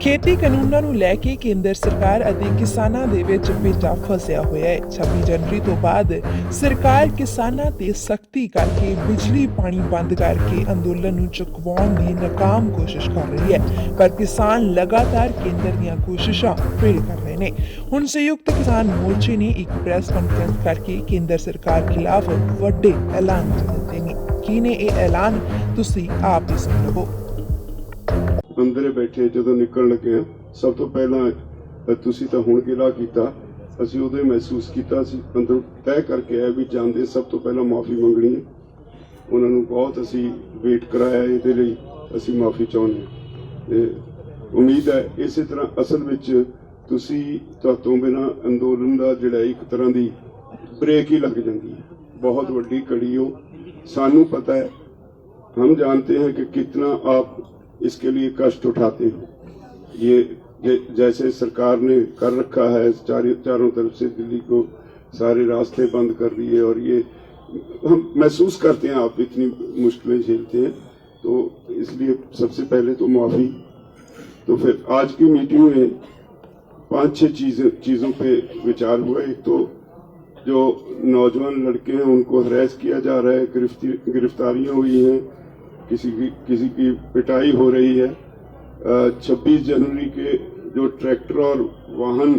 खेती ਕਾਨੂੰਨਾਂ ਨੂੰ ਲੈ ਕੇ ਕੇਂਦਰ ਸਰਕਾਰ ਅਤੇ ਕਿਸਾਨਾਂ ਦੇ ਵਿੱਚ ਪੇਚਾ ਫਸਿਆ ਹੋਇਆ ਹੈ। 26 ਜਨਵਰੀ ਤੋਂ ਬਾਅਦ ਸਰਕਾਰ ਕਿਸਾਨਾਂ ਤੇ ਸਖਤੀ ਕਰਕੇ ਬਿਜਲੀ ਪਾਣੀ ਬੰਦ ਕਰਕੇ ਅੰਦੋਲਨ ਨੂੰ ਚੁਕਵਾਉਣ ਦੀ ਨਾਕਾਮ ਕੋਸ਼ਿਸ਼ ਕਰ ਰਹੀ ਹੈ, ਪਰ ਕਿਸਾਨ ਲਗਾਤਾਰ ਕੇਂਦਰ ਦੀਆਂ ਕੋਸ਼ਿਸ਼ਾਂ ਫੇਲ ਕਰ ਰਹੇ ਨੇ। ਹੁਣ ਸੰਯੁਕਤ ਕਿਸਾਨ ਮੋਰਚੇ ਨੇ ਇੱਕ ਪ੍ਰੈਸ ਕਾਨਫਰੰਸ ਕਰਕੇ ਕੇਂਦਰ ਸਰਕਾਰ ਖਿਲਾਫ ਵੱਡੇ ਐਲਾਨ ਦਿੱਤੇ ਨੇ। ਕੀ ਨੇ ਇਹ ਐਲਾਨ, ਤੁਸੀਂ ਆਪ ਹੀ ਸੁਣ ਲਵੋ। अंदर बैठे जो निकल लगे सब तो पहला तुसी तो हुण गिला कीता, असीं उदे महसूस कीता सी अंदर तय करके आए भी जांदे सब तो पहला माफ़ी मंगनी है। उन्हां नूं बहुत असीं वेट कराया, इहदे लई असीं माफ़ी चाहुंदे हां। उम्मीद है इस तरह असल विच तुसी तुहातों बिना अंदोलन दा जिहड़ा एक तरह दी ब्रेक ही लग जाती है। बहुत वड्डी कड़ी हो, सानूं पता है, हम जानते हैं कि कितना आप इसके लिए कष्ट उठाते हैं। ये जैसे सरकार ने कर रखा है, चारों तरफ से दिल्ली को सारे रास्ते बंद कर दिए और ये हम महसूस करते हैं आप इतनी मुश्किलें झेलते हैं, तो इसलिए सबसे पहले तो माफ़ी। तो फिर आज की मीटिंग में 5-6 चीज़ों पे विचार हुआ। एक तो जो नौजवान लड़के हैं उनको हरेस किया जा रहा है, गिरफ्तारियाँ हुई हैं, किसी की पिटाई हो रही है। 26 जनवरी के जो ट्रैक्टर और वाहन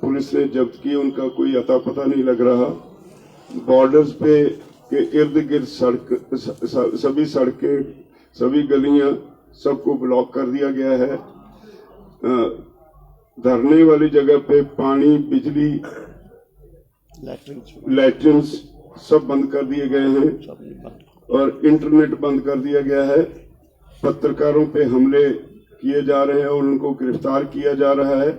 पुलिस ने जब्त किए उनका कोई अता पता नहीं लग रहा। बॉर्डर्स पे के इर्द गिर्द सभी सड़कें, सभी गलियां, सबको ब्लॉक कर दिया गया है। धरने वाली जगह पे पानी, बिजली, लैट्रिन्स सब बंद कर दिए गए हैं और इंटरनेट बंद कर दिया गया है। पत्रकारों पे हमले किए जा रहे हैं और उनको गिरफ्तार किया जा रहा है।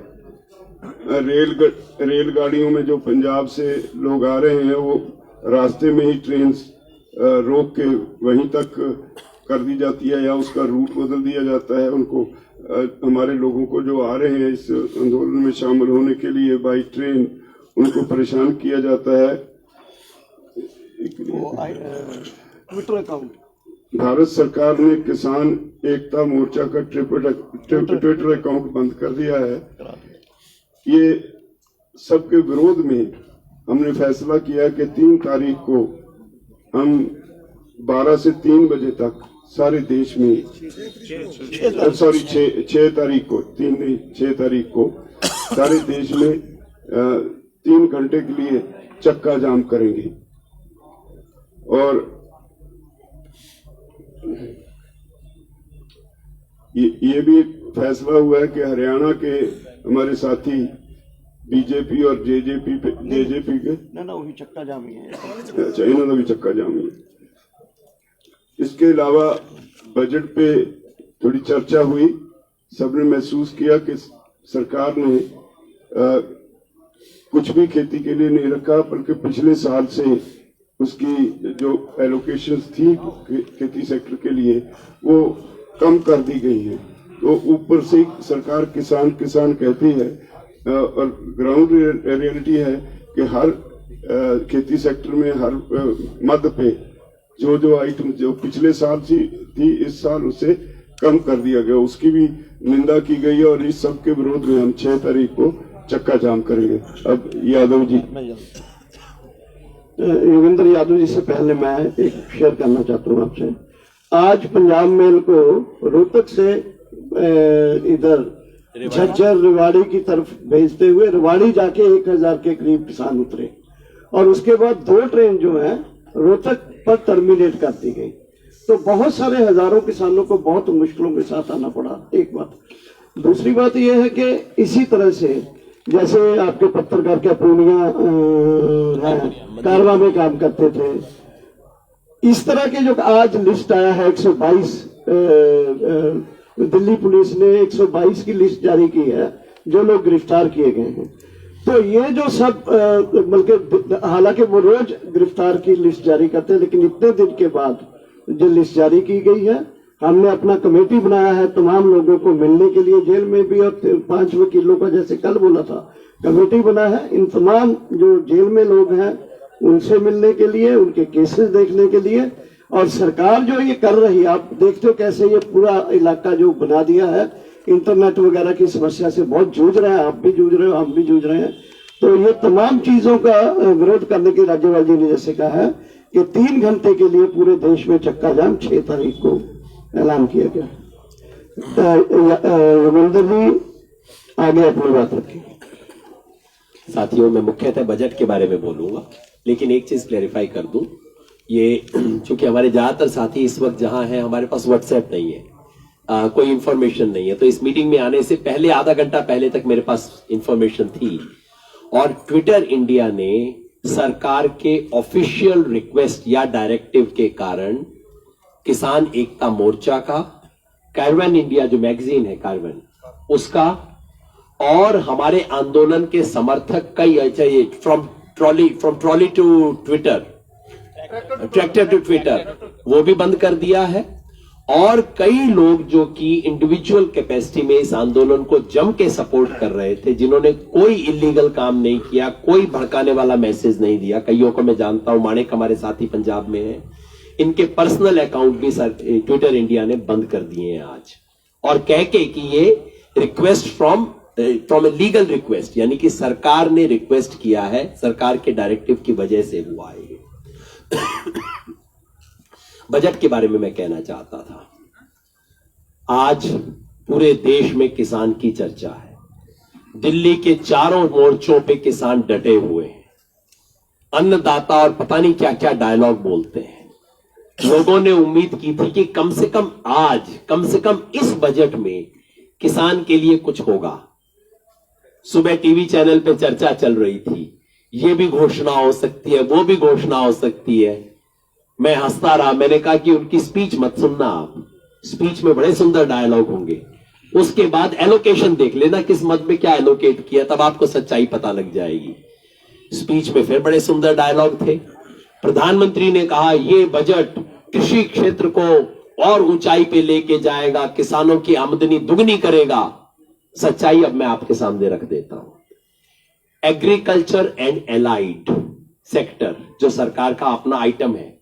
रेलगाड़ियों में जो पंजाब से लोग आ रहे हैं वो रास्ते में ही ट्रेन रोक के वहीं तक कर दी जाती है या उसका रूट बदल दिया जाता है। उनको हमारे लोगों को जो आ रहे हैं इस आंदोलन में शामिल होने के लिए बाई ट्रेन उनको परेशान किया जाता है। ट्विटर अकाउंट, भारत सरकार ने किसान एकता मोर्चा का ट्विटर अकाउंट बंद कर दिया है। ये सबके विरोध में हमने फैसला किया कि 3 तारीख को हम 12 से 3 बजे तक सारे देश में 6 तारीख को 3 नहीं 6 तारीख को सारे देश में 3 घंटे के लिए चक्का जाम करेंगे। और ये भी फैसला हुआ है कि हरियाणा के हमारे साथी बीजेपी और जेजेपी के ना वही चक्का जामी है। अच्छा, इन्होंने भी चक्का जामी है। इसके अलावा बजट पे थोड़ी चर्चा हुई, सबने महसूस किया कि सरकार ने कुछ भी खेती के लिए नहीं रखा, बल्कि पिछले साल से उसकी जो एलोकेशंस थी खेती सेक्टर के लिए वो कम कर दी गई है। तो ऊपर से सरकार किसान कहती है और ग्राउंड रियलिटी है कि हर खेती सेक्टर में हर मद पे जो आइटम जो पिछले साल थी इस साल उसे कम कर दिया गया, उसकी भी निंदा की गई है। और इस सब के विरोध में हम 6 तारीख को चक्का जाम करेंगे। अब यादव जी, योगेंद्र यादव जी से पहले मैं एक शेयर करना चाहता हूँ आपसे। आज पंजाब मेल को रोहतक से इधर झज्जर रेवाड़ी की तरफ भेजते हुए रेवाड़ी जाके 1000 के करीब किसान उतरे और उसके बाद 2 ट्रेन जो है रोहतक पर टर्मिनेट कर दी गई। तो बहुत सारे हजारों किसानों को बहुत मुश्किलों के साथ आना पड़ा। एक बात। दूसरी बात यह है कि इसी तरह से जैसे आपके पत्रकार क्या पूर्णिया कारवा में काम करते थे, इस तरह के जो आज लिस्ट आया है 122, दिल्ली पुलिस ने 122 की लिस्ट जारी की है जो लोग गिरफ्तार किए गए हैं। तो ये जो सब बल्कि हालांकि वो रोज गिरफ्तार की लिस्ट जारी करते हैं, लेकिन इतने दिन के बाद जो लिस्ट जारी की गई है, हमने अपना कमेटी बनाया है तमाम लोगों को मिलने के लिए, जेल में भी और 5 वकीलों का जैसे कल बोला था कमेटी बना है। इन तमाम जो जेल में लोग हैं उनसे मिलने के लिए, उनके केसेस देखने के लिए। और सरकार जो ये कर रही है, आप देखते हो कैसे ये पूरा इलाका जो बना दिया है, इंटरनेट वगैरह की समस्या से बहुत जूझ रहे हैं, आप भी जूझ रहे हो, हम भी जूझ रहे हैं। तो ये तमाम चीजों का विरोध करने के राज्यपाल जी ने जैसे कहा है कि 3 घंटे के लिए पूरे देश में चक्का जाम 6 तारीख को ऐलान किया गया। रविंद्र जी आगे अपनी बात रखें। साथियों, मैं मुख्यतः बजट के बारे में बोलूंगा, लेकिन एक चीज क्लेरिफाई कर दूं। ये चूंकि हमारे ज्यादातर साथी इस वक्त जहां हैं, हमारे पास व्हाट्सएप नहीं है, कोई इंफॉर्मेशन नहीं है, तो इस मीटिंग में आने से पहले आधा घंटा पहले तक मेरे पास इंफॉर्मेशन थी। और ट्विटर इंडिया ने सरकार के ऑफिशियल रिक्वेस्ट या डायरेक्टिव के कारण किसान एकता मोर्चा का, कार्बन इंडिया जो मैगजीन है कार्बन, उसका, और हमारे आंदोलन के समर्थक कई चाहिए, from trolley to Twitter, tractor to Twitter, वो भी बंद कर दिया है। और कई लोग जो कि इंडिविजुअल कैपेसिटी में इस आंदोलन को जम के सपोर्ट कर रहे थे, जिन्होंने कोई इलीगल काम नहीं किया, कोई भड़काने वाला मैसेज नहीं दिया, कईयों को मैं जानता हूं, माणिक हमारे साथी पंजाब में है, इनके पर्सनल अकाउंट भी ट्विटर इंडिया ने बंद कर दिए हैं आज, और कह के कि ये request from a legal request, यानी कि सरकार ने रिक्वेस्ट किया है, सरकार के डायरेक्टिव की वजह से हुआ है। बजट के बारे में मैं कहना चाहता था, आज पूरे देश में किसान की चर्चा है। दिल्ली के चारों मोर्चों पे किसान डटे हुए हैं, अन्नदाता और पता नहीं क्या क्या डायलॉग बोलते हैं। लोगों ने उम्मीद की थी कि कम से कम आज, कम से कम इस बजट में किसान के लिए कुछ होगा। सुबह टीवी चैनल पे चर्चा चल रही थी, ये भी घोषणा हो सकती है, वो भी घोषणा हो सकती है। मैं हंसता रहा, मैंने कहा कि उनकी स्पीच मत सुनना, आप स्पीच में बड़े सुंदर डायलॉग होंगे, उसके बाद एलोकेशन देख लेना किस मद में क्या एलोकेट किया, तब आपको सच्चाई पता लग जाएगी। स्पीच में फिर बड़े सुंदर डायलॉग थे। प्रधानमंत्री ने कहा ये बजट कृषि क्षेत्र को और ऊंचाई पे लेके जाएगा, किसानों की आमदनी दुगनी करेगा। सच्चाई अब मैं आपके सामने रख देता हूं। एग्रीकल्चर एंड एलाइड सेक्टर जो सरकार का अपना आइटम है,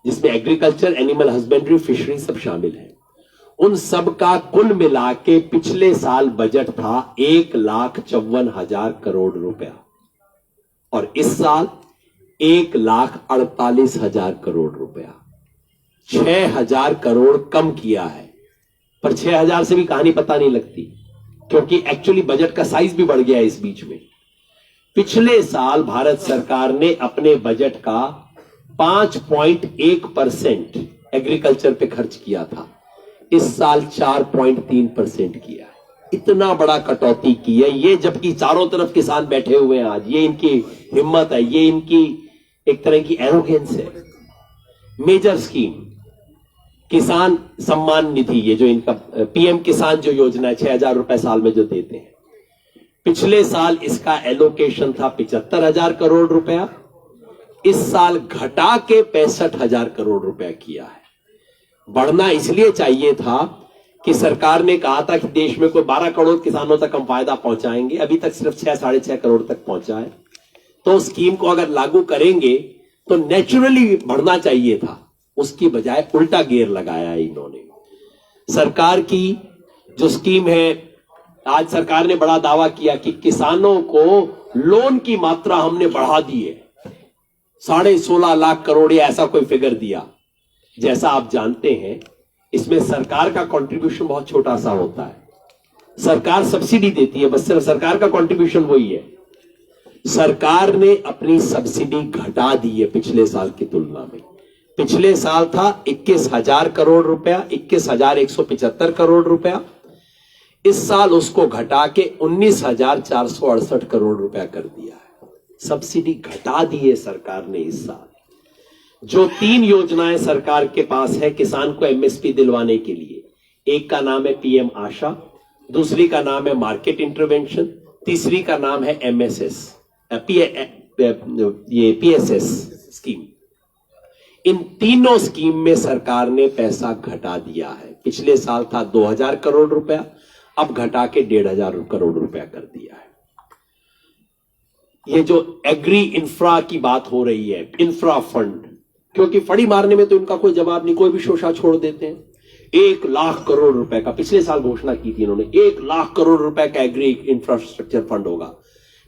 जिसमें एग्रीकल्चर, एनिमल हस्बेंड्री, फिशरी सब शामिल है, उन सब का कुल मिला के पिछले साल बजट था 1,54,000 करोड़ रुपया, और इस साल 1,48,000 करोड़ रुपया, 6,000 करोड़ कम किया है। पर 6,000 से भी कहानी पता नहीं लगती, क्योंकि एक्चुअली बजट का साइज भी बढ़ गया है इस बीच में। पिछले साल भारत सरकार ने अपने बजट का 5.1% एग्रीकल्चर पे खर्च किया था, इस साल 4.3% किया है। इतना बड़ा कटौती की है ये, जबकि चारों तरफ किसान बैठे हुए हैं आज। ये इनकी हिम्मत है, ये इनकी एक तरह की एरोगेंस है। मेजर स्कीम किसान सम्मान निधि, ये जो इनका पीएम किसान जो योजना है, 6,000 रुपए साल में जो देते हैं, पिछले साल इसका एलोकेशन था 75,000 करोड़ रुपया, इस साल घटा के 65,000 करोड़ रुपया किया है। बढ़ना इसलिए चाहिए था कि सरकार ने कहा था कि देश में कोई 12 करोड़ किसानों तक हम फायदा पहुंचाएंगे, अभी तक सिर्फ 6-6.5 करोड़ तक पहुंचा है। तो स्कीम को अगर लागू करेंगे तो नेचुरली बढ़ना चाहिए था, उसकी बजाय उल्टा गियर लगाया है इन्होंने। सरकार की जो स्कीम है, आज सरकार ने बड़ा दावा किया कि किसानों को लोन की मात्रा हमने बढ़ा दी है, 16.5 लाख करोड़ या ऐसा कोई फिगर दिया। जैसा आप जानते हैं, इसमें सरकार का कंट्रीब्यूशन बहुत छोटा सा होता है। सरकार सब्सिडी देती है, बस सिर्फ सरकार का कंट्रीब्यूशन वही है। सरकार ने अपनी सब्सिडी घटा दी है पिछले साल की तुलना में। पिछले साल था 21,000 करोड़ रुपया, 21,175 करोड़ रुपया, इस साल उसको घटा के 19,468 करोड़ रुपया कर दिया है। सब्सिडी घटा दी है सरकार ने इस साल। जो 3 योजनाएं सरकार के पास है किसान को एमएसपी दिलवाने के लिए, एक का नाम है पीएम आशा, दूसरी का नाम है मार्केट इंटरवेंशन, तीसरी का नाम है एमएसएस, ये पीएसएस स्कीम। इन तीनों स्कीम में सरकार ने पैसा घटा दिया है। पिछले साल था 2,000 करोड़ रुपया, अब घटा के 1,500 करोड़ रुपया कर दिया है। ये जो एग्री इंफ्रा की बात हो रही है, इंफ्रा फंड, क्योंकि फड़ी मारने में तो इनका कोई जवाब नहीं, कोई भी शोषा छोड़ देते हैं। 1,00,000 करोड़ रुपए का, पिछले साल घोषणा की थी इन्होंने, 1,00,000 करोड़ रुपए का एग्री इंफ्रास्ट्रक्चर फंड होगा।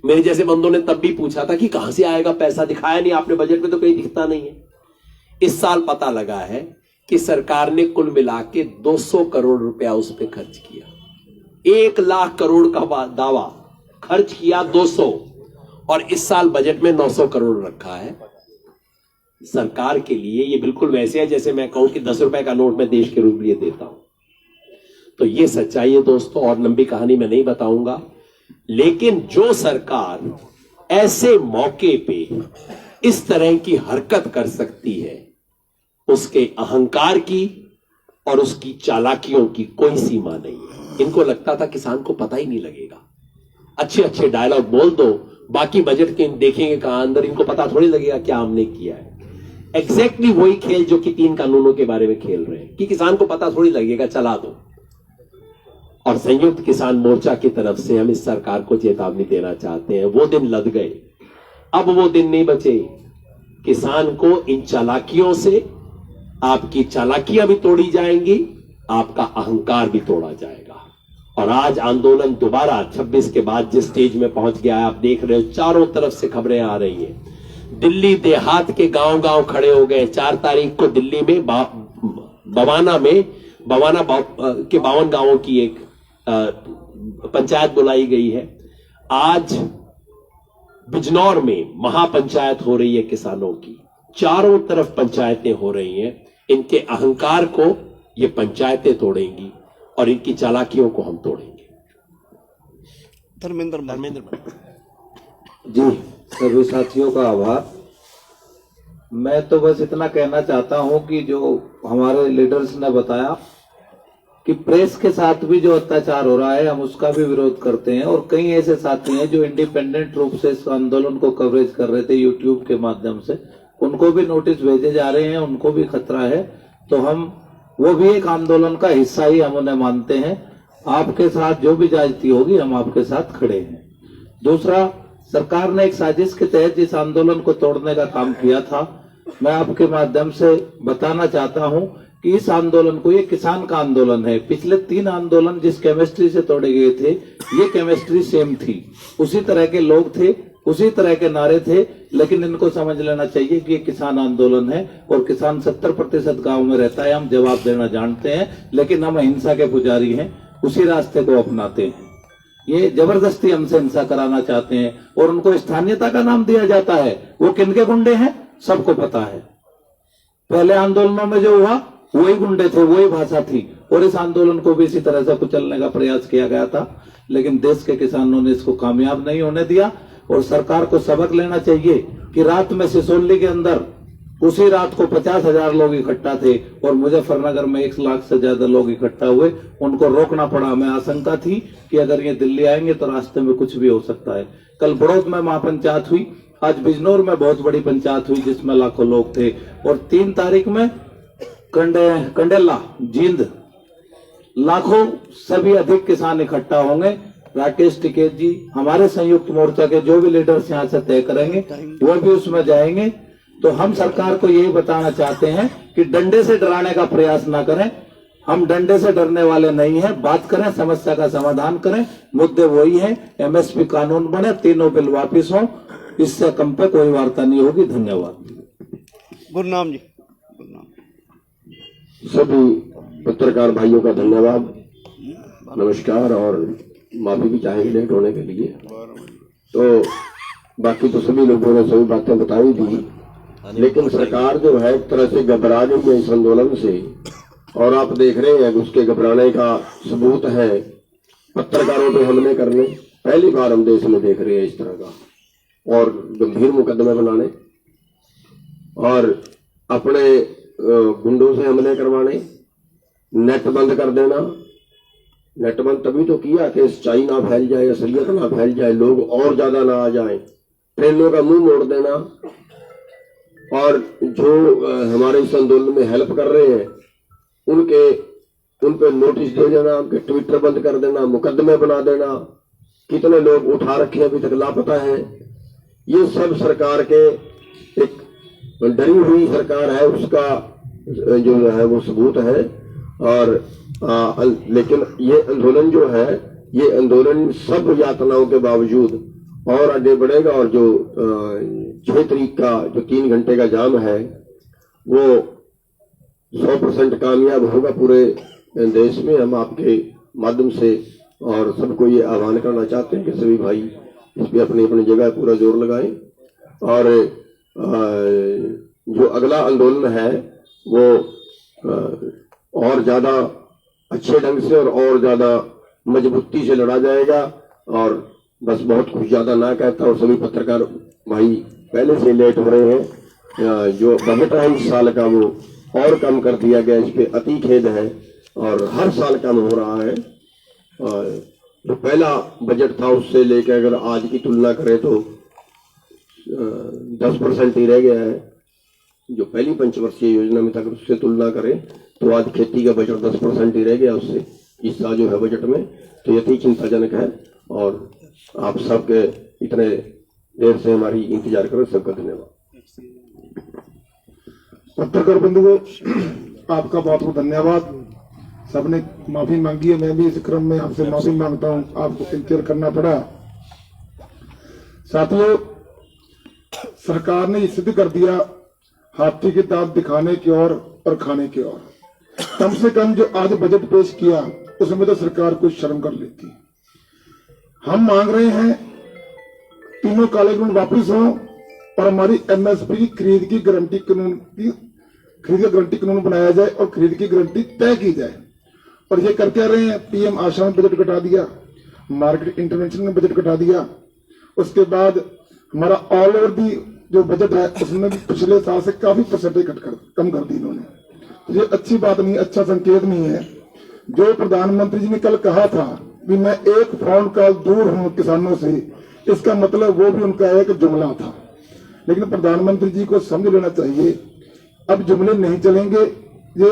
मेरे जैसे बंदों ने तब भी पूछा था कि कहां से आएगा पैसा, दिखाया नहीं आपने बजट में, तो कहीं दिखता नहीं है। इस साल पता लगा है कि सरकार ने कुल मिला के 200 करोड़ रुपया उस पर खर्च किया। 1,00,000 करोड़ का दावा, खर्च किया 200, और इस साल बजट में 900 करोड़ रखा है। सरकार के लिए ये बिल्कुल वैसे है जैसे मैं कहूं कि 10 रुपए का नोट मैं देश के लिए देता हूं। तो ये सच्चाई है दोस्तों, और लंबी कहानी मैं नहीं बताऊंगा। लेकिन जो सरकार ऐसे मौके पे इस तरह की हरकत कर सकती है, उसके अहंकार की और उसकी चालाकियों की कोई सीमा नहीं है। इनको लगता था किसान को पता ही नहीं लगेगा। अच्छे अच्छे डायलॉग बोल दो, बाकी बजट के देखेंगे कहां अंदर, इनको पता थोड़ी लगेगा क्या हमने किया है। एग्जैक्टली वही खेल जो कि 3 कानूनों के बारे में खेल रहे हैं कि किसान को पता थोड़ी लगेगा, चला दो। और संयुक्त किसान मोर्चा की तरफ से हम इस सरकार को चेतावनी देना चाहते हैं, वो दिन लद गए, अब वो दिन नहीं बचे। किसान को इन चालाकियों से, आपकी चालाकियां भी तोड़ी जाएंगी, आपका अहंकार भी तोड़ा जाएगा। और आज आंदोलन दोबारा 26 के बाद जिस स्टेज में पहुंच गया है, आप देख रहे हो चारों तरफ से खबरें आ रही हैं। दिल्ली देहात के गांव गांव खड़े हो गए। 4 तारीख को दिल्ली में बवाना के 52 गांवों की एक पंचायत बुलाई गई है। आज बिजनौर में महापंचायत हो रही है किसानों की। चारों तरफ पंचायतें हो रही हैं। इनके अहंकार को ये पंचायतें तोड़ेंगी और इनकी चालाकियों को हम तोड़ेंगे। धर्मेंद्र जी, सभी साथियों का आभार। मैं तो बस इतना कहना चाहता हूं कि जो हमारे लीडर्स ने बताया कि प्रेस के साथ भी जो अत्याचार हो रहा है, हम उसका भी विरोध करते हैं। और कई ऐसे साथी हैं जो इंडिपेंडेंट रूप से इस आंदोलन को कवरेज कर रहे थे यूट्यूब के माध्यम से, उनको भी नोटिस भेजे जा रहे हैं, उनको भी खतरा है। तो हम वो भी एक आंदोलन का हिस्सा ही हम उन्हें मानते हैं। आपके साथ जो भी ज्यादती होगी, हम आपके साथ खड़े हैं। दूसरा, सरकार ने एक साजिश के तहत इस आंदोलन को तोड़ने का काम किया था। मैं आपके माध्यम से बताना चाहता हूं कि इस आंदोलन को, ये किसान का आंदोलन है। पिछले 3 आंदोलन जिस केमिस्ट्री से तोड़े गए थे, ये केमिस्ट्री सेम थी। उसी तरह के लोग थे, उसी तरह के नारे थे। लेकिन इनको समझ लेना चाहिए कि ये किसान आंदोलन है और किसान 70% गांव में रहता है। हम जवाब देना जानते हैं, लेकिन हम हिंसा के पुजारी हैं, उसी रास्ते को अपनाते हैं। ये जबरदस्ती हमसे हिंसा कराना चाहते हैं और उनको स्थानीयता का नाम दिया जाता है। वो किनके गुंडे हैं सबको पता है। पहले आंदोलनों में जो हुआ वही गुंडे थे, वही भाषा थी, और इस आंदोलन को भी इसी तरह से कुचलने का प्रयास किया गया था। लेकिन देश के किसानों ने इसको कामयाब नहीं होने दिया। और सरकार को सबक लेना चाहिए कि रात में सिसोली के अंदर उसी रात को 50,000 लोग इकट्ठा थे और मुजफ्फरनगर में 1 लाख से ज्यादा लोग इकट्ठा हुए। उनको रोकना पड़ा। हमें आशंका थी कि अगर ये दिल्ली आएंगे तो रास्ते में कुछ भी हो सकता है। कल बड़ौद में महापंचायत हुई, आज बिजनौर में बहुत बड़ी पंचायत हुई जिसमें लाखों लोग थे। और 3 तारीख में कंडेला, जींद, लाखों सभी अधिक किसान इकट्ठा होंगे। राकेश टिकैत जी, हमारे संयुक्त मोर्चा के जो भी लीडर्स यहाँ से तय करेंगे वो भी उसमें जाएंगे। तो हम सरकार को यही बताना चाहते हैं कि डंडे से डराने का प्रयास ना करें। हम डंडे से डरने वाले नहीं हैं। बात करें, समस्या का समाधान करें। मुद्दे वही हैं, एमएसपी कानून बने, 3 बिल वापिस हो, इससे कम पे कोई वार्ता नहीं होगी। धन्यवाद। गुरनाम जी। सभी पत्रकार भाइयों का धन्यवाद, नमस्कार, और माफी भी चाहेंगे लेट होने के लिए। तो बाकी तो सभी लोगों ने सभी बातें बताई दी, लेकिन सरकार जो है एक तरह से घबरा गई है इस आंदोलन से। और आप देख रहे हैं उसके घबराने का सबूत है पत्रकारों पे हमले करने। पहली बार हम देश में देख रहे हैं इस तरह का, और गंभीर मुकदमे बनाने और अपने गुंडों से हमले करवाने, नेट बंद कर देना। नेट बंद तभी तो किया कि सच्चाई ना फैल जाए, असलियत ना फैल जाए, लोग और ज्यादा ना आ जाएं। ट्रेनों का मुंह मोड़ देना, और जो हमारे इस आंदोलन में हेल्प कर रहे हैं उन पे नोटिस दे देना, उनके ट्विटर बंद कर देना, मुकदमे बना देना। कितने लोग उठा रखे अभी तक लापता है। ये सब सरकार के एक डरी हुई सरकार है, उसका जो है वो सबूत है। और लेकिन ये आंदोलन जो है, ये आंदोलन सब यातनाओं के बावजूद और आगे बढ़ेगा। और जो 6 तारीख का जो 3 घंटे का जाम है वो 100% कामयाब होगा पूरे देश में। हम आपके माध्यम से और सबको ये आह्वान करना चाहते हैं कि सभी भाई इस पे अपनी अपनी जगह पूरा जोर लगाएं। और जो अगला आंदोलन है वो और ज्यादा अच्छे ढंग से और ज्यादा मजबूती से लड़ा जाएगा। और बस बहुत कुछ ज्यादा ना कहता, और सभी पत्रकार भाई पहले से लेट हो रहे हैं। जो बजट है इस साल का वो और कम कर दिया गया, इस पे अति खेद है और हर साल कम हो रहा है। और जो पहला बजट था उससे लेकर अगर आज की तुलना करें तो 10% ही रह गया है। जो पहली पंचवर्षीय योजना में था अगर उससे तुलना करें तो आज खेती का बजट 10% ही रह गया उससे इस साल जो है बजट में। तो ये अति चिंताजनक है। और आप सबके इतने देर से हमारी इंतजार करें, सबका धन्यवाद। पत्रकार बंधुओं, आपका बहुत बहुत धन्यवाद। सबने माफी मांगी है, मैं भी इस क्रम में आपसे माफी मांगता हूं, आपको इंतजार करना पड़ा। साथियों, सरकार ने सिद्ध कर दिया हाथी के दांत दिखाने की ओर और खाने की ओर। कम से कम जो आज बजट पेश किया उसमें तो सरकार को शर्म कर लेती। हम मांग रहे हैं तीनों काले कानून वापस हों और हमारी एमएसपी की खरीद की गारंटी कानून बनाया जाए और खरीद की गारंटी तय की जाए। और ये कर क्या रहे हैं, पीएम आशा में बजट घटा दिया, मार्केट इंटरवेंशन में बजट घटा दिया। उसके बाद हमारा ऑल ओवर दी जो बजट है उसमें भी पिछले साल से काफी परसेंटेज कम कर दी इन्होंने। ये अच्छी बात नहीं, अच्छा संकेत नहीं है। जो प्रधानमंत्री जी ने कल कहा था कि मैं एक फोन कॉल दूर हूं किसानों से, इसका मतलब वो भी उनका एक जुमला था। लेकिन प्रधानमंत्री जी को समझ लेना चाहिए अब जुमले नहीं चलेंगे। ये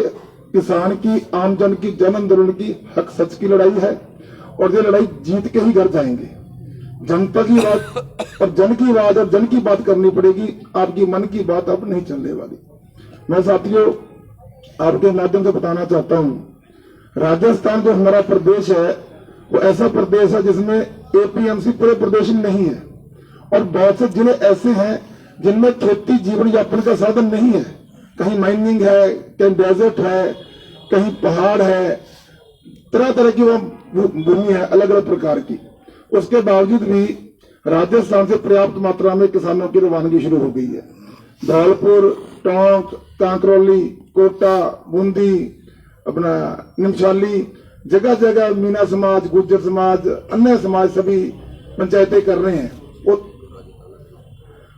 किसान की, आम जन की, जन आंदोलन की, हक सच की लड़ाई है और ये लड़ाई जीत के ही घर जाएंगे। जनता की बात और जन की आवाज और जन की बात करनी पड़ेगी, आपकी मन की बात अब नहीं चलने वाली। मैं साथियों आपके माध्यम से बताना चाहता हूं, राजस्थान जो हमारा प्रदेश है वो ऐसा प्रदेश है जिसमें एपीएमसी पूरे प्रदेश में नहीं है और बहुत से जिले ऐसे हैं जिनमें खेती जीवन यापन का साधन नहीं है। कहीं माइनिंग है, कहीं डेजर्ट है, कहीं पहाड़ है, तरह तरह की वह भूमि है अलग अलग प्रकार की। उसके बावजूद भी राजस्थान से पर्याप्त मात्रा में किसानों की रवानगी शुरू हो गई है। धौलपुर, टोंक, कांकरौली, कोटा, बूंदी, अपना निमशाली, जगह जगह मीना समाज, गुर्जर समाज, अन्य समाज सभी पंचायतें कर रहे हैं।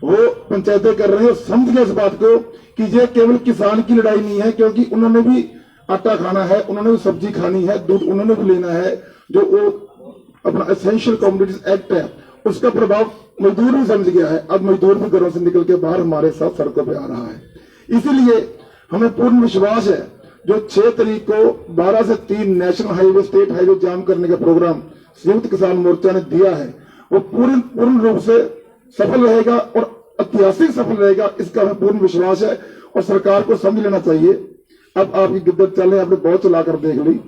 वो पंचायतें कर रहे हैं। समझ गए इस बात को कि ये केवल किसान की लड़ाई नहीं है, क्योंकि उन्होंने भी आटा खाना है, उन्होंने भी सब्जी खानी है, दूध उन्होंने भी लेना है। जो वो अपना एसेंशियल कमोडिटीज एक्ट है उसका प्रभाव मजदूर भी समझ गया है। अब मजदूर भी घरों से निकल के बाहर हमारे साथ सड़कों पे आ रहा है। इसीलिए हमें पूर्ण विश्वास है जो 6 तारीख को 12 से 3 नेशनल हाईवे, स्टेट हाईवे जाम करने का प्रोग्राम संयुक्त किसान मोर्चा ने दिया है वो पूर्ण रूप से सफल रहेगा और ऐतिहासिक सफल रहेगा, इसका हमें पूर्ण विश्वास है। और सरकार को समझ लेना चाहिए अब आपकी गिद्दत चले, आपने बहुत चलाकर देख ली।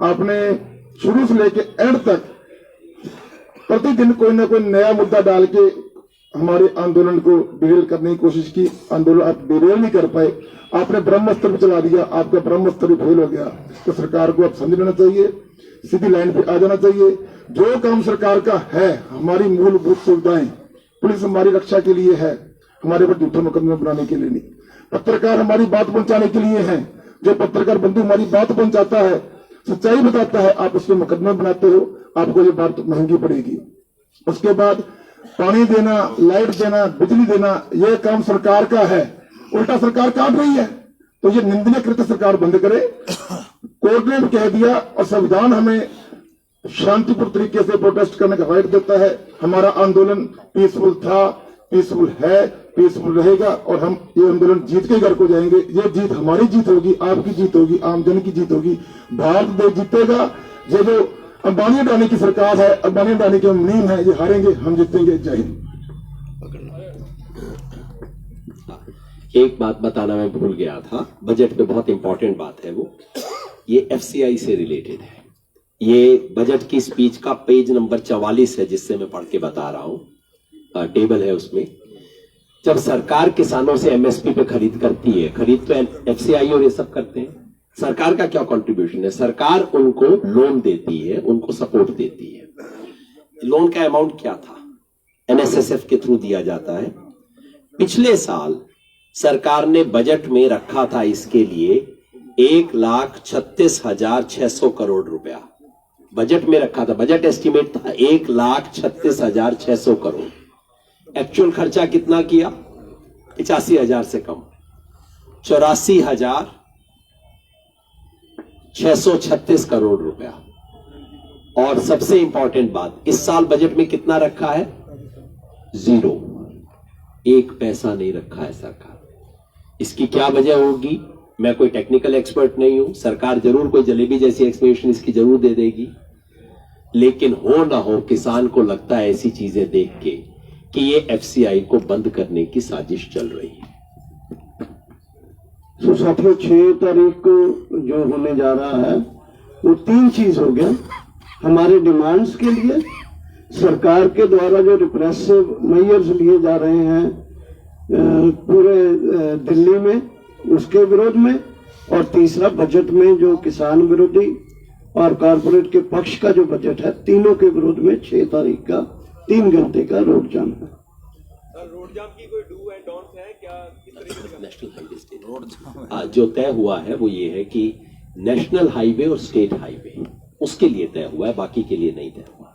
आपने शुरू से लेके एंड तक प्रतिदिन कोई ना कोई नया मुद्दा डाल के हमारे आंदोलन को डिरेल करने की कोशिश की। आंदोलन आप डिरेल नहीं कर पाए, आपने ब्रह्मास्त्र भी चला दिया, आपका ब्रह्मास्त्र भी फेल हो गया। तो सरकार को अब समझ लेना चाहिए, सीधी लाइन पे आ जाना चाहिए। जो काम सरकार का है, हमारी मूलभूत सुविधाएं, पुलिस हमारी रक्षा के लिए है, हमारे पर झूठे मुकदमे बनाने के लिए नहीं। पत्रकार हमारी बात पहुंचाने के लिए है। जो पत्रकार बंधु हमारी बात पहुंचाता है, सच्चाई बताता है, आप उस पर मुकदमे बनाते हो, आपको ये बात महंगी पड़ेगी। उसके बाद पानी देना, लाइट देना, बिजली देना, यह काम सरकार का है, उल्टा सरकार काट रही है। तो ये निंदनीय कृत्य सरकार बंद करे। कोर्ट ने भी कह दिया और संविधान हमें शांतिपूर्ण तरीके से प्रोटेस्ट करने का राइट देता है। हमारा आंदोलन पीसफुल था, पीसफुल है, पीसफुल रहेगा और हम ये आंदोलन जीत के घर को जाएंगे। ये जीत हमारी जीत होगी, आपकी जीत होगी, आम जन की जीत होगी। भारत देश जीतेगा। ये जो अंबानी अडानी की सरकार है, अंबानी अडानी की नींव है, ये हारेंगे, हम जीतेंगे। जय हिंद। एक बात बताना मैं भूल गया था, बजट पे बहुत इंपॉर्टेंट बात है वो ये FCI से रिलेटेड है। ये बजट की स्पीच का पेज नंबर 44 है, जिससे मैं पढ़ के बता रहा हूं। टेबल है उसमें। जब सरकार किसानों से MSP पे खरीद करती है, खरीद तो FCI और ये सब करते हैं, सरकार का क्या कंट्रीब्यूशन है? सरकार उनको लोन देती है, उनको सपोर्ट देती है। लोन का अमाउंट क्या था? NSSF के थ्रू दिया जाता है। पिछले साल सरकार ने बजट में रखा था इसके लिए 1,36,600 करोड़ रुपया बजट में रखा था। बजट एस्टिमेट था 1,36,600 करोड़। एक्चुअल खर्चा कितना किया? 85,000 से कम, 84,636 करोड़ रुपया। और सबसे इंपॉर्टेंट बात, इस साल बजट में कितना रखा है? 0, 1 पैसा नहीं रखा है सरकार। इसकी क्या वजह होगी? मैं कोई टेक्निकल एक्सपर्ट नहीं हूं, सरकार जरूर कोई जलेबी जैसी एक्सप्लेनेशन इसकी जरूर दे देगी, लेकिन हो ना हो किसान को लगता है ऐसी चीजें देख के कि ये FCI को बंद करने की साजिश चल रही है। तो साथियों 6 तारीख को जो होने जा रहा है वो 3 चीज हो गया। हमारे डिमांड्स के लिए सरकार के द्वारा जो रिप्रेसिव मेजर्स लिए जा रहे हैं पूरे दिल्ली में, उसके विरोध में, और तीसरा बजट में जो किसान विरोधी और कॉर्पोरेट के पक्ष का जो बजट है, तीनों के विरोध में 6 तारीख का 3 घंटे का रोड जाम है। रोड जाम की कोई डू एंड डोंट्स है क्या? किस तरीके से नेशनल हाईवे स्टेट रोड जो तय हुआ है वो ये है कि नेशनल हाईवे और स्टेट हाईवे उसके लिए तय हुआ है, बाकी के लिए नहीं तय हुआ।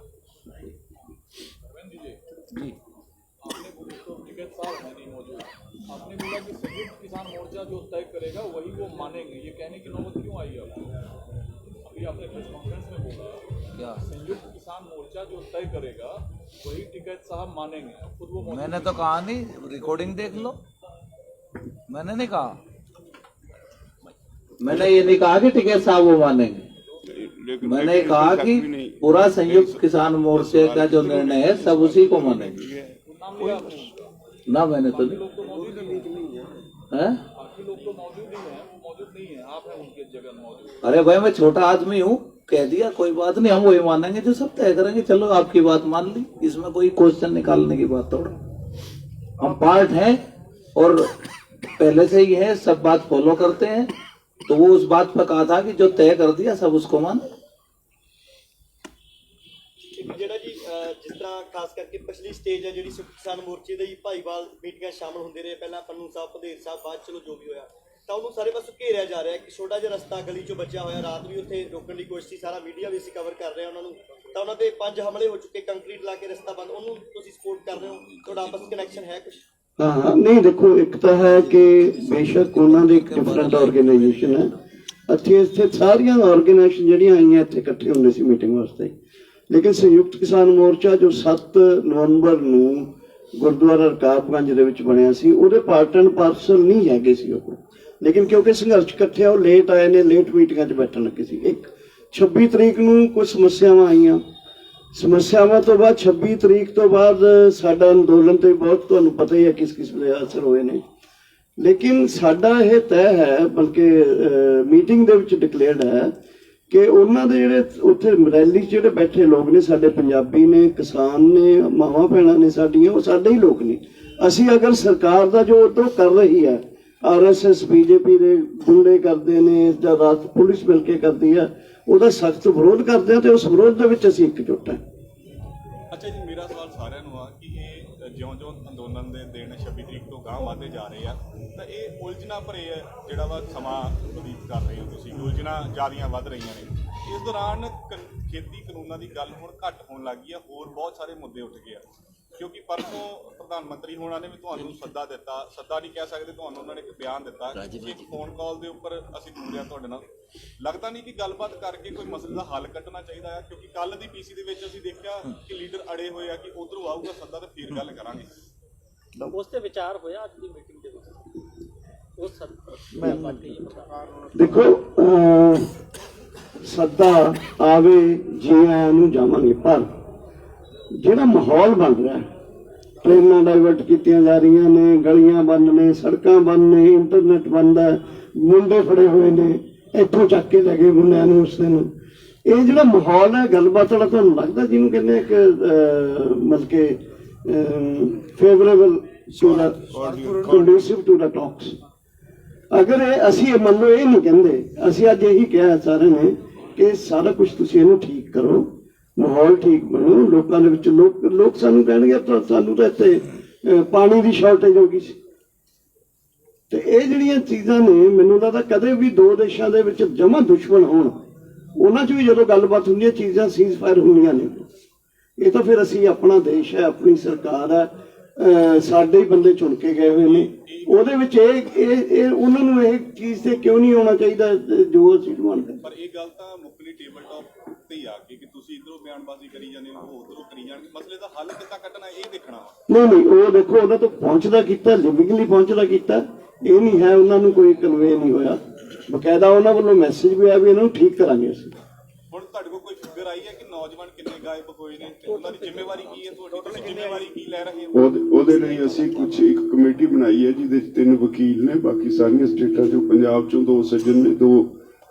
आपने बोला कि संयुक्त किसान मोर्चा जो तय करेगा वही वो मानेंगे, ये कहने की नौबत क्यों आई है? अभी आपने प्रेस कॉन्फ्रेंस में बोला क्या संयुक्त किसान मोर्चा जो तय करेगा वही टिकैत साहब मानेंगे, खुद वो मैंने तो कहा नहीं, रिकॉर्डिंग देख लो। मैंने नहीं कहा, मैंने ये नहीं कहा कि टिकैत साहब वो मानेंगे। मैंने कहा कि पूरा संयुक्त किसान मोर्चे का जो निर्णय है सब उसी को मानेंगे। ना मैंने तो नहीं, बाकी लोग तो मौजूद ही हैं, वो मौजूद नहीं है, आप हैं उनके जगह मौजूद। अरे भाई मैं छोटा आदमी हूँ, कह दिया कोई बात नहीं, हम वही मानेंगे जो सब तय करेंगे। चलो आपकी बात मान ली, इसमें कोई क्वेश्चन निकालने की बात थोड़ा। हम पार्ट हैं और पहले से ही है, सब बात फॉलो करते हैं। तो वो उस बात पर कहा था कि जो तय कर दिया सब उसको माने। ਜਿਹੜਾ ਜੀ ਜਿਸ ਤਰ੍ਹਾਂ ਖਾਸ ਕਰਕੇ ਪਿਛਲੀ ਸਟੇਜ ਹੈ ਜਿਹੜੀ ਕਿਸਾਨ ਮੋਰਚੇ ਦੇ ਭਾਈਵਾਲ ਮੀਟਿੰਗਾਂ ਸ਼ਾਮਲ ਹੁੰਦੇ ਰਹੇ, ਪਹਿਲਾਂ ਪੰਨੂ ਸਾਹਿਬ, ਭਦੇਰ ਸਾਹਿਬ, ਬਾਅਦ ਚਲੋ ਜੋ ਵੀ ਹੋਇਆ, ਤਾਂ ਉਹਨੂੰ ਸਾਰੇ ਪਾਸੋਂ ਘੇਰਿਆ ਜਾ ਰਿਹਾ ਕਿ ਛੋਟਾ ਜਿਹਾ ਰਸਤਾ ਗਲੀ ਚੋਂ ਬਚਿਆ ਹੋਇਆ, ਰਾਤ ਵੀ ਉੱਥੇ ਰੋਕਣ ਦੀ ਕੋਸ਼ਿਸ਼ ਸੀ, ਸਾਰਾ ਮੀਡੀਆ ਵੀ ਅਸੀਂ ਕਵਰ ਕਰ ਰਹੇ ਹਾਂ ਉਹਨਾਂ ਨੂੰ, ਤਾਂ ਉਹਨਾਂ ਤੇ 5 ਹਮਲੇ ਹੋ ਚੁੱਕੇ, ਕੰਕਰੀਟ ਲਾ ਕੇ ਰਸਤਾ ਬੰਦ, ਉਹਨੂੰ ਤੁਸੀਂ ਸਪੋਰਟ ਕਰ ਰਹੇ ਹੋ? ਤੁਹਾਡਾ ਆਪਸ ਵਿੱਚ ਕਨੈਕਸ਼ਨ ਹੈ ਕੁਝ? हाँ नहीं, देखो एक तो है कि बेशक उन्होंने एक डिफरेंट ऑर्गेनाइजेशन है, इत्थे सारियां ऑर्गेनाइजेशन जिहड़ियां आईयां इत्थे इकट्ठे होंदे सी मीटिंग वास्ते, लेकिन संयुक्त किसान मोर्चा जो 7 नवंबर ਨੂੰ ਗੁਰਦੁਆਰਾ ਰਕਾਬਗੰਜ ਦੇ ਵਿੱਚ ਬਣਿਆ ਸੀ, ਉਹਦੇ ਪਾਰਟ ਐਂਡ ਪਾਰਸਲ ਨਹੀਂ ਹੈਗੇ ਸੀ ਉਹ, ਲੇਕਿਨ ਕਿਉਂਕਿ ਸੰਘਰਸ਼ ਇਕੱਠੇ ਉਹ ਲੇਟ ਆਏ ਨੇ, ਲੇਟ ਮੀਟਿੰਗਾਂ 'ਚ ਬੈਠਣ ਲੱਗੇ ਸੀ। ਇੱਕ 26 ਤਰੀਕ ਨੂੰ ਕੁਝ ਸਮੱਸਿਆਵਾਂ ਆਈਆਂ, ਸਮੱਸਿਆਵਾਂ ਤੋਂ ਬਾਅਦ 26 ਤਰੀਕ ਤੋਂ ਬਾਅਦ ਸਾਡਾ ਅੰਦੋਲਨ ਤੇ ਬਹੁਤ ਤੁਹਾਨੂੰ ਪਤਾ ਹੀ ਹੈ ਕਿਸ ਕਿਸਮ ਦੇ ਅਸਰ ਹੋਏ ਨੇ, ਲੇਕਿਨ ਸਾਡਾ ਇਹ ਤੈਅ ਹੈ, ਬਲਕਿ ਮੀਟਿੰਗ ਦੇ ਵਿੱਚ ਡਿਕਲੇਅਰਡ ਹੈ ਕਿ ਉਹਨਾਂ ਦੇ ਜਿਹੜੇ ਉੱਥੇ ਰੈਲੀ 'ਚ ਜਿਹੜੇ ਬੈਠੇ ਲੋਕ ਨੇ, ਸਾਡੇ ਪੰਜਾਬੀ ਨੇ, ਕਿਸਾਨ ਨੇ, ਮਾਵਾਂ ਭੈਣਾਂ ਨੇ ਸਾਡੀਆਂ, ਉਹ ਸਾਡੇ ਹੀ ਲੋਕ ਨੇ। ਅਸੀਂ ਅਗਰ ਸਰਕਾਰ ਦਾ ਜੋ ਉੱਧਰੋਂ ਕਰ ਰਹੀ ਹੈ, RSS BJP ਦੇ ਗੁੰਡੇ ਕਰਦੇ ਨੇ ਜਾਂ ਰਾਤ ਪੁਲਿਸ ਮਿਲ ਕੇ ਕਰਦੀ ਹੈ, ਉਹਦਾ ਸਖਤ ਵਿਰੋਧ ਕਰਦੇ ਆ ਤੇ ਉਸ ਵਿਰੋਧ ਦੇ ਵਿੱਚ ਅਸੀਂ ਇਕਜੁੱਟ ਹਾਂ। ਅੱਛਾ ਜੀ, ਮੇਰਾ ਸਵਾਲ ਸਾਰਿਆਂ ਨੂੰ ਆ ਕਿ ਇਹ ਜਿਉਂ-ਜਿਉਂ ਅੰਦੋਲਨ ਦੇ ਦਿਨ 26 ਤਰੀਕ ਤੋਂ ਗਾਂਹ ਵਧਦੇ ਜਾ ਰਹੇ ਆ, ਤਾਂ ਇਹ ਉਲਝਣਾ ਭਰੇ ਜਿਹੜਾ ਵਾ ਸਮਾਂ ਬਤੀਤ ਕਰ ਰਹੇ ਹੋ ਤੁਸੀਂ, ਉਲਝਣਾ ਜ਼ਿਆਦੀਆਂ ਵੱਧ ਰਹੀਆਂ ਨੇ। ਇਸ ਦੌਰਾਨ ਖੇਤੀ ਕਾਨੂੰਨਾਂ ਦੀ ਗੱਲ ਹੁਣ ਘੱਟ ਹੋਣ ਲੱਗ ਗਈ ਆ, ਹੋਰ ਬਹੁਤ ਸਾਰੇ ਮੁੱਦੇ ਉੱਠ ਗਏ ਆ, ਕਿਉਂਕਿ ਪਰਸੋਂ ਪ੍ਰਧਾਨ ਮੰਤਰੀ ਹੋਣਾ ਨੇ ਵੀ ਤੁਹਾਨੂੰ ਸੱਦਾ ਦਿੱਤਾ, ਸੱਦਾ ਨਹੀਂ ਕਹਿ ਸਕਦੇ, ਤੁਹਾਨੂੰ ਉਹਨਾਂ ਨੇ ਇੱਕ ਬਿਆਨ ਦਿੱਤਾ ਕਿ ਇੱਕ ਫੋਨ ਕਾਲ ਦੇ ਉੱਪਰ ਅਸੀਂ ਦੂਰ ਹਾਂ ਤੁਹਾਡੇ ਨਾਲ। ਲੱਗਦਾ ਨਹੀਂ ਕਿ ਗੱਲਬਾਤ ਕਰਕੇ ਕੋਈ ਮਸਲੇ ਦਾ ਹੱਲ ਕੱਢਣਾ ਚਾਹੀਦਾ ਹੈ, ਕਿਉਂਕਿ ਕੱਲ ਦੀ PC ਦੇ ਵਿੱਚ ਅਸੀਂ ਦੇਖਿਆ ਕਿ ਲੀਡਰ ਅੜੇ ਹੋਏ ਆ ਕਿ ਉਧਰੋਂ ਆਊਗਾ ਸੱਦਾ ਤੇ ਫਿਰ ਗੱਲ ਕਰਾਂਗੇ। ਉਸ ਤੇ ਵਿਚਾਰ ਹੋਇਆ ਅੱਜ ਦੀ ਮੀਟਿੰਗ ਦੇ ਵਿੱਚ? ਉਸ ਦੇਖੋ ਸੱਦਾ ਆਵੇ ਜੀ ਆਇਆਂ ਨੂੰ ਜਾਵਾਂਗੇ, ਪਰ ਜਿਹੜਾ ਮਾਹੌਲ ਬਣ ਰਿਹਾ, ਟ੍ਰੇਨਾਂ ਡਾਇਵਰਟ ਕੀਤੀਆਂ ਜਾ ਰਹੀਆਂ ਨੇ, ਗਲੀਆਂ ਬੰਦ ਨੇ, ਸੜਕਾਂ ਬੰਦ ਨੇ, ਇੰਟਰਨੈਟ ਬੰਦ ਹੈ, ਮੁੰਡੇ ਫੜੇ ਹੋਏ ਨੇ, ਇੱਥੋਂ ਚੱਕ ਕੇ ਲੈ ਗਏ ਮੁੰਡਿਆਂ ਨੂੰ ਉਸ ਦਿਨ। ਇਹ ਜਿਹੜਾ ਮਾਹੌਲ ਹੈ ਗੱਲਬਾਤ ਵਾਲਾ, ਤੁਹਾਨੂੰ ਲੱਗਦਾ ਜਿਹਨੂੰ ਕਹਿੰਦੇ ਇੱਕ ਮਤਲਬ ਕਿ favourable to the conducive to the talks, ਅਗਰ ਇਹ ਅਸੀਂ ਮੰਨ ਲਓ ਇਹ ਨਹੀਂ ਕਹਿੰਦੇ, ਅਸੀਂ ਅੱਜ ਇਹੀ ਕਿਹਾ ਸਾਰਿਆਂ ਨੇ ਕਿ ਸਾਰਾ ਕੁਝ ਤੁਸੀਂ ਇਹਨੂੰ ਠੀਕ ਕਰੋ, ਮਾਹੌਲ ਠੀਕ ਬਣੋ ਲੋਕਾਂ ਦੇ ਵਿੱਚ। ਲੋਕ ਸਾਨੂੰ ਕਹਿਣਗੇ ਸਾਨੂੰ ਤਾਂ ਇੱਥੇ ਪਾਣੀ ਦੀ ਸ਼ਾਰਟੇਜ ਹੋ ਗਈ ਸੀ। ਤੇ ਇਹ ਜਿਹੜੀਆਂ ਚੀਜ਼ਾਂ ਨੇ, ਮੈਨੂੰ ਲੱਗਦਾ ਕਦੇ ਵੀ ਦੋ ਦੇਸ਼ਾਂ ਦੇ ਵਿੱਚ ਜਮਾਂ ਦੁਸ਼ਮਣ ਹੋਣ, ਉਹਨਾਂ 'ਚ ਵੀ ਜਦੋਂ ਗੱਲਬਾਤ ਹੁੰਦੀ ਹੈ ਚੀਜ਼ਾਂ ਸੀਜ਼ ਫਾਇਰ ਹੁੰਦੀਆਂ ਨੇ। ਇਹ ਤਾਂ ਫਿਰ ਅਸੀਂ ਆਪਣਾ ਦੇਸ਼ ਹੈ, ਆਪਣੀ ਸਰਕਾਰ ਹੈ, ਸਾਡੇ ਹੀ ਬੰਦੇ ਚੁਣ ਕੇ ਗਏ ਹੋਏ ਨੇ, ਉਹਦੇ ਵਿੱਚ ਇਹ ਉਹਨਾਂ ਨੂੰ ਇਹ ਚੀਜ਼ ਤੇ ਕਿਉਂ ਨਹੀਂ ਆਉਣਾ ਚਾਹੀਦਾ ਜੋ ਅਸੀਂ ਮੰਨਦੇ। ਪਰ ਇਹ ਗੱਲ ਤਾਂ ਮੁੱਕਲੀ ਟੇਬਲ ਟਾਪ ਤੇ ਹੀ ਆ ਗਈ ਕਿ ਤੁਸੀਂ ਇਧਰੋਂ ਬਿਆਨਬਾਜ਼ੀ ਕਰੀ ਜਾਂਦੇ ਹੋ, ਉਹ ਉਧਰੋਂ ਕਰੀ ਜਾਣਗੇ। ਮਸਲੇ ਦਾ ਹੱਲ ਕਿੱਦਾਂ ਕੱਢਣਾ ਇਹ ਦੇਖਣਾ ਵਾ। ਨਹੀਂ ਉਹ ਦੇਖੋ ਉਹਨਾਂ ਤੋਂ ਪਹੁੰਚਦਾ ਕੀਤਾ, ਲਿਵਿੰਗਲੀ ਪਹੁੰਚਦਾ ਕੀਤਾ, ਇਹ ਨਹੀਂ ਹੈ ਉਹਨਾਂ ਨੂੰ ਕੋਈ ਕਨਵੇ ਨਹੀਂ ਹੋਇਆ। ਬਕਾਇਦਾ ਉਹਨਾਂ ਵੱਲੋਂ ਮੈਸੇਜ ਵੀ ਆਇਆ ਵੀ ਇਹਨਾਂ ਨੂੰ ਠੀਕ ਕਰਾਂਗੇ ਅਸੀਂ। ਹੁਣ ਤੁਹਾਡੇ ਕੋਲ ਕੋਈ ਫਿਗਰ ਆਈ ਹੈ ਕਿ ਨੌਜਵਾਨ ਕਿੰਨੇ ਗਾਇਬ ਹੋਏ ਨੇ ਤੇ ਉਹਨਾਂ ਦੀ ਜ਼ਿੰਮੇਵਾਰੀ ਕੀ ਹੈ, ਤੁਹਾਡੀ ਤੁਸੀਂ ਜ਼ਿੰਮੇਵਾਰੀ ਕੀ ਲੈ ਰਹੇ ਹੋ? ਉਹਦੇ ਲਈ ਅਸੀਂ ਇੱਕ ਕਮੇਟੀ ਬਣਾਈ ਹੈ ਜਿਹਦੇ 'ਚ 3 ਵਕੀਲ ਨੇ, ਬਾਕੀ ਸਾਰੀਆਂ ਸਟੇਟਾਂ 'ਚੋਂ, ਪੰਜਾਬ 'ਚੋਂ 2 ਸੱਜਣ ਨੇ, 2